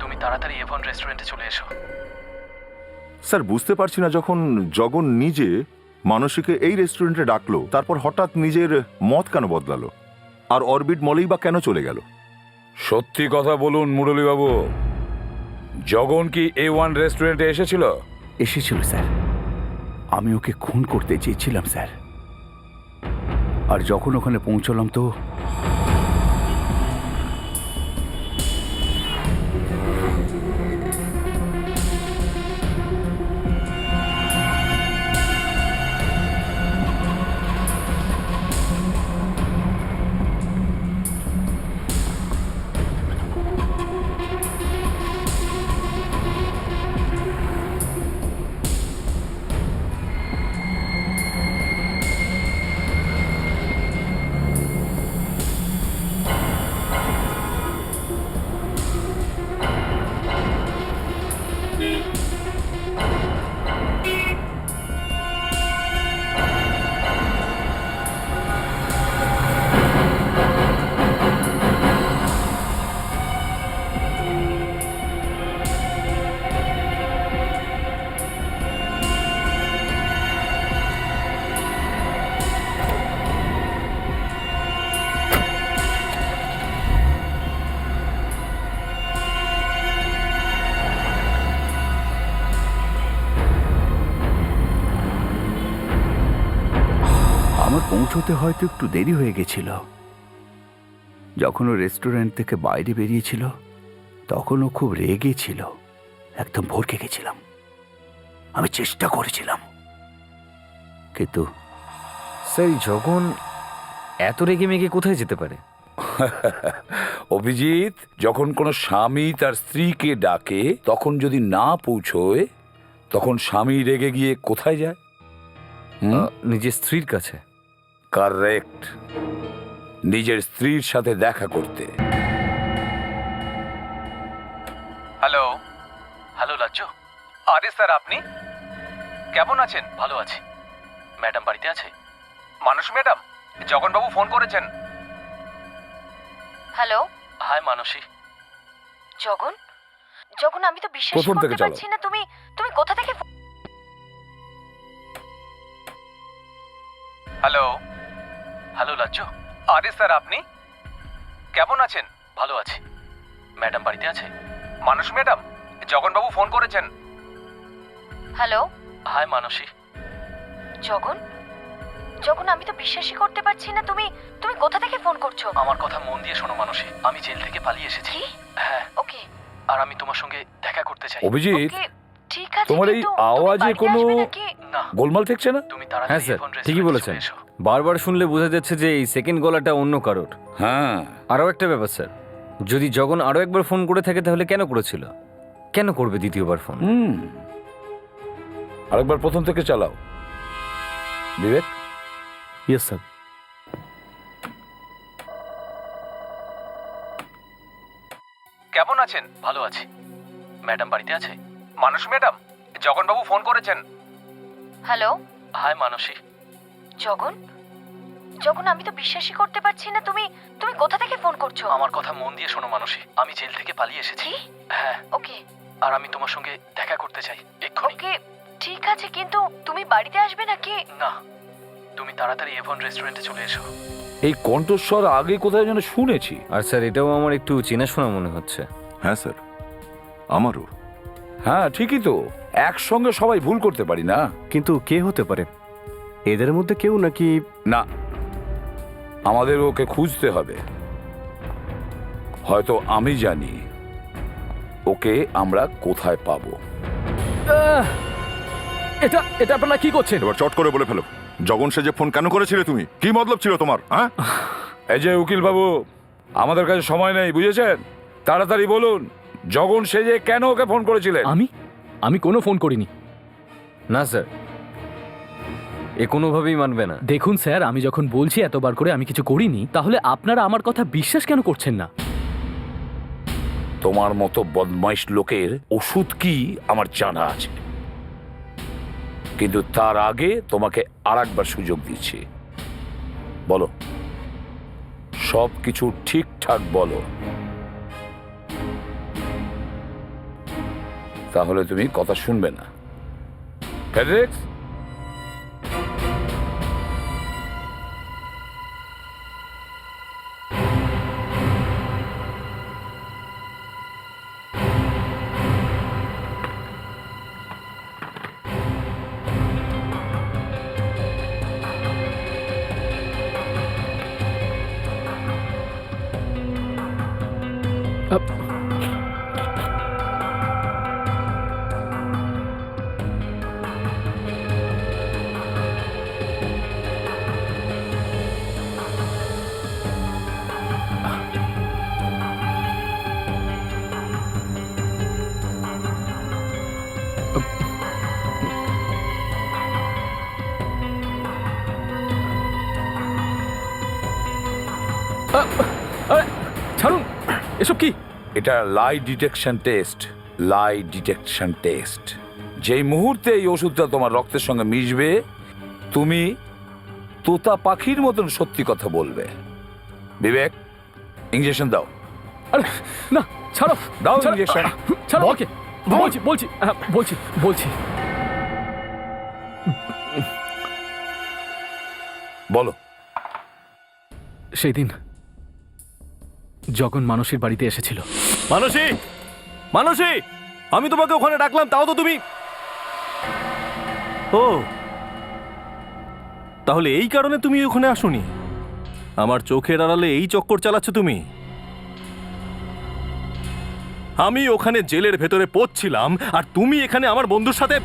তুমি তাড়াতাড়ি A1 রেস্টুরেন্টে চলে এসো। স্যার বুঝতে পারছি না, যখন জগন নিজে মানসীকে এই রেস্টুরেন্টে ডাকলো, তারপর হঠাৎ নিজের মত কেন বদলালো, আর অরবিট মলেই বা কেন চলে গেল? সত্যি কথা বলুন মুরলীবাবু, জগন কি A1 রেস্টুরেন্টে এসেছিল? এসেছিল স্যার, আমি ওকে খুন করতে চেয়েছিলাম স্যার। আর যখন ওখানে পৌঁছলাম তো আমার পৌঁছতে হয়তো একটু দেরি হয়ে গেছিল। যখন ও রেস্টুরেন্ট থেকে বাইরে বেরিয়েছিল তখন ও খুব রেগে ছিল, একদম ভরকে গেছিলাম। আমি চেষ্টা করেছিলাম, কিন্তু স্যার জগন এত রেগে মেগে কোথায় যেতে পারে? অভিজিৎ, যখন কোনো স্বামী তার স্ত্রীকে ডাকে তখন যদি না পৌঁছয়, তখন স্বামী রেগে গিয়ে কোথায় যায়? নিজের স্ত্রীর কাছে। কারেক্ট, নিজের স্ত্রীর সাথে দেখা করতে। হ্যালো। হ্যালো লাজ্জু। আরে স্যার, আপনি কেমন আছেন? ভালো আছি। ম্যাডাম বাড়িতে আছে? মানসী ম্যাডাম, জগনবাবু ফোন করেছেন। হ্যালো। হাই মানসী। জগন, জগন আমি তো বিশ্বাস প্রথম থেকে করতে চালাও। পারছি না, তুমি তুমি কোথা থেকে হ্যালো। হ্যালো লাজ্জু। আরে স্যার, আপনি কেমন আছেন? ভালো আছি। ম্যাডাম বাড়িতে আছে? মানসী ম্যাডাম, জগনবাবু ফোন করেছেন। হ্যালো। হাই মানসী। জগন, জগন আমি তো বিশ্বাসই করতে পারছি না, তুমি তুমি কোথা থেকে ফোন করছো? আমার কথা মন দিয়ে শোনো মানসী, আমি জেল থেকে পালিয়ে এসেছি। কি? হ্যাঁ, ওকে। আর আমি তোমার সঙ্গে দেখা করতে চাই। অভিজিৎ, ওকে ঠিক আছে, তোমার এই কিন্তু তুমি আওয়াজে বাড়িতে কোনো আসবে নাকি? না, গোলমাল ঠেকছে না? তুমি হ্যাঁ তাড়াতাড়ি স্যার, A1 ঠিকই রেস্টুরেন্টে বলেছেন। চলে এসো। বারবার শুনলে বোঝা যাচ্ছে যে এই সেকেন্ড গলাটা অন্য কারোর। হ্যাঁ, আরও একটা ব্যাপার স্যার, যদি জগন আরও একবার ফোন করে থাকে তাহলে কেন করেছিল? কেন করবে দ্বিতীয়বার ফোন? আরেকবার প্রথম থেকে চালাও। বিবেক। Yes sir. কেমন আছেন? ভালো আছি। ম্যাডাম বাড়িতে আছে? মানসী ম্যাডাম, জগনবাবু ফোন করেছেন। হ্যালো। হাই মানসী। জগন, জগন, আমি তো বিশ্বাসই করতে পারছি না। তুমি তুমি কোথা থেকে ফোন করছো? আমার কথা মন দিয়ে শোনো মানসী, আমি জেল থেকে পালিয়ে এসেছি। হ্যাঁ, ওকে আর আমি তোমার সঙ্গে দেখা করতে চাই এক্ষুনি। ওকে, ঠিক আছে, কিন্তু তুমি বাড়িতে আসবে নাকি? না, তুমি তাড়াতাড়ি এভন রেস্টুরেন্টে চলে এসো। এই কণ্ঠস্বর আগে কোথায় যেন শুনেছি। আর স্যার, এটাও আমার একটু চেনাশোনা মনে হচ্ছে। হ্যাঁ স্যার, আমারও। হ্যাঁ ঠিকই তো, একসঙ্গে সবাই ভুল করতে পারি না। কিন্তু কে হতে পারে? এদের মধ্যে কেউ নাকি? না, আমাদের ওকে খুঁজতে হবে। হয়তো আমি জানি ওকে আমরা কোথায় পাবো। এটা এটা আপনারা কি করছেন? এবার চট করে বলে ফেলো, জগন সেজে ফোন কেন করেছিলে তুমি? কি মতলব ছিল তোমার? হ্যাঁ, এই যে উকিল বাবু, আমাদের কাছে সময় নেই, বুঝেছেন? তাড়াতাড়ি বলুন, জগন সেজে কেন ওকে ফোন করেছিলেন? আমি কোনো ফোন করিনি। না স্যার, এ কোনোভাবেই মানবে না। দেখুন স্যার, আমি যখন বলছি এতবার করে আমি কিছু করিনি, তাহলে আপনারা আমার কথা বিশ্বাস কেন করছেন না? তোমার মতো বদমাইশ লোকের ওষুধ কি আমার জানা আছে, কিন্তু তার আগে তোমাকে আরেকবার সুযোগ দিচ্ছি। বলো, সব কিছু ঠিকঠাক বলো, তাহলে তুমি কথা শুনবে না। ফেডরিক্স, ছাড়ুন, এসব কি? এটা লাই ডিটেকশন টেস্ট। লাই ডিটেকশন টেস্ট। যেই মুহূর্তে এই ওষুধটা তোমার রক্তের সঙ্গে মিশবে, তুমি তোতা পাখির মতন সত্যি কথা বলবে। বিবেক, ইঞ্জেকশন দাও। আরে না, ছাড়ো, দাও ছাড়ো, ইঞ্জেকশন। ছাড়ো ওকে। বলছি বলছি বলছি বলছি বলো। সেই দিন জগন মানসীর বাড়িতে এসেছিল। মানসী, মানসী, আমি তোমাকে ওখানে ডাকলাম, তাও তো তুমি... ও, তাহলে এই কারণে তুমি ওখানে আসোনি? আমার চোখের আড়ালে এই চক্কর চালাচ্ছ তুমি? আমি ওখানে জেলের ভেতরে পড়ছিলাম আর তুমি এখানে আমার বন্ধুর সাথে...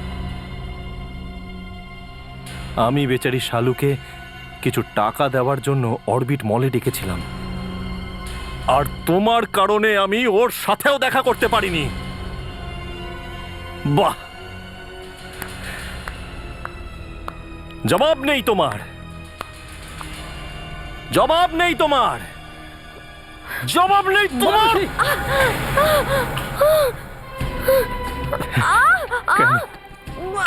আমি বেচারি শালুকে কিছু টাকা দেওয়ার জন্য অরবিট মলে ডেকেছিলাম, আর তোমার কারণে আমি ওর সাথেও দেখা করতে পারিনি। বাহ, জবাব নেই তোমার, জবাব নেই তোমার, জবাব নেই তোমার।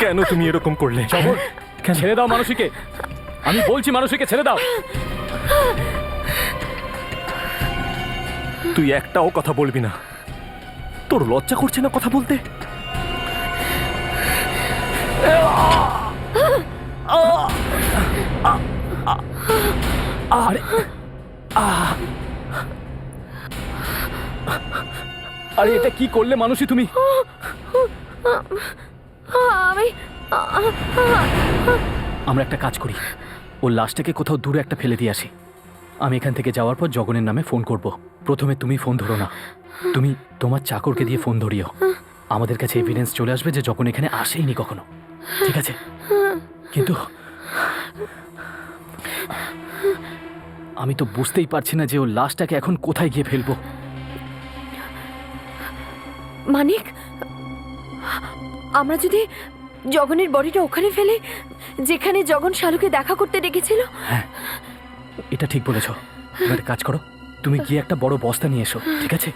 কেন তুমি এরকম করলে? ছেড়ে দাও মানসীকে, আমি বলছি মানসীকে ছেড়ে দাও। তুই একটাও কথা বলবি না? তোর লজ্জা করছে না কথা বলতে? আরে আরে এটা কি করলে মানসী তুমি? আমরা একটা কাজ করি, ওর লাশটাকে কোথাও দূরে একটা ফেলে দিয়ে আসি। আমি এখান থেকে যাওয়ার পর জগনের নামে ফোন করব। প্রথমে তুমি ফোন ধরো না, তুমি তোমার চাকরকে দিয়ে ফোন ধরিও। আমাদের কাছে এভিডেন্স চলে আসবে যে জগন এখানে আসেইনি কখনো, ঠিক আছে? কিন্তু আমি তো বুঝতেই পারছি না যে ওর লাশটাকে এখন কোথায় গিয়ে ফেলবো। মানিক, আমরা যদি জগনের বডিটা ওখানে ফেলে, যেখানে জগন শালুকে দেখা করতে ডেকেছিল। হ্যাঁ, এটা ঠিক বলেছ। এবার কাজ করো, তুমি গিয়ে একটা বড় বস্তা নিয়ে এসো, ঠিক আছে?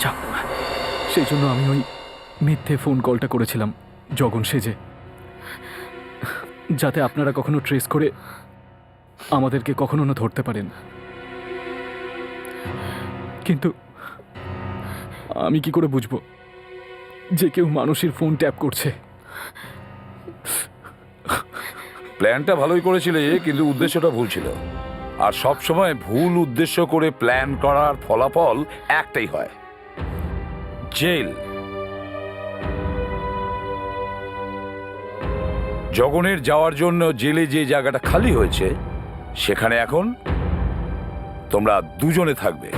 যাও। সেই জন্য আমি ওই মিথ্যে ফোন কলটা করেছিলাম জগন সেজে, যাতে আপনারা কখনো ট্রেস করে আমাদেরকে কখনো না ধরতে পারেন, কিন্তু আমি কি করে বুঝবো যে কেউ মানুষের ফোন ট্যাপ করছে? প্ল্যানটা ভালোই করেছিলে, কিন্তু উদ্দেশ্যটা ভুল ছিল। আর সব সময় ভুল উদ্দেশ্য করে প্ল্যান করার ফলাফল একটাই হয়, জেল। জগনের যাওয়ার জন্য জেলে যে জায়গাটা খালি হয়েছে সেখানে এখন তোমরা দুজনে থাকবে।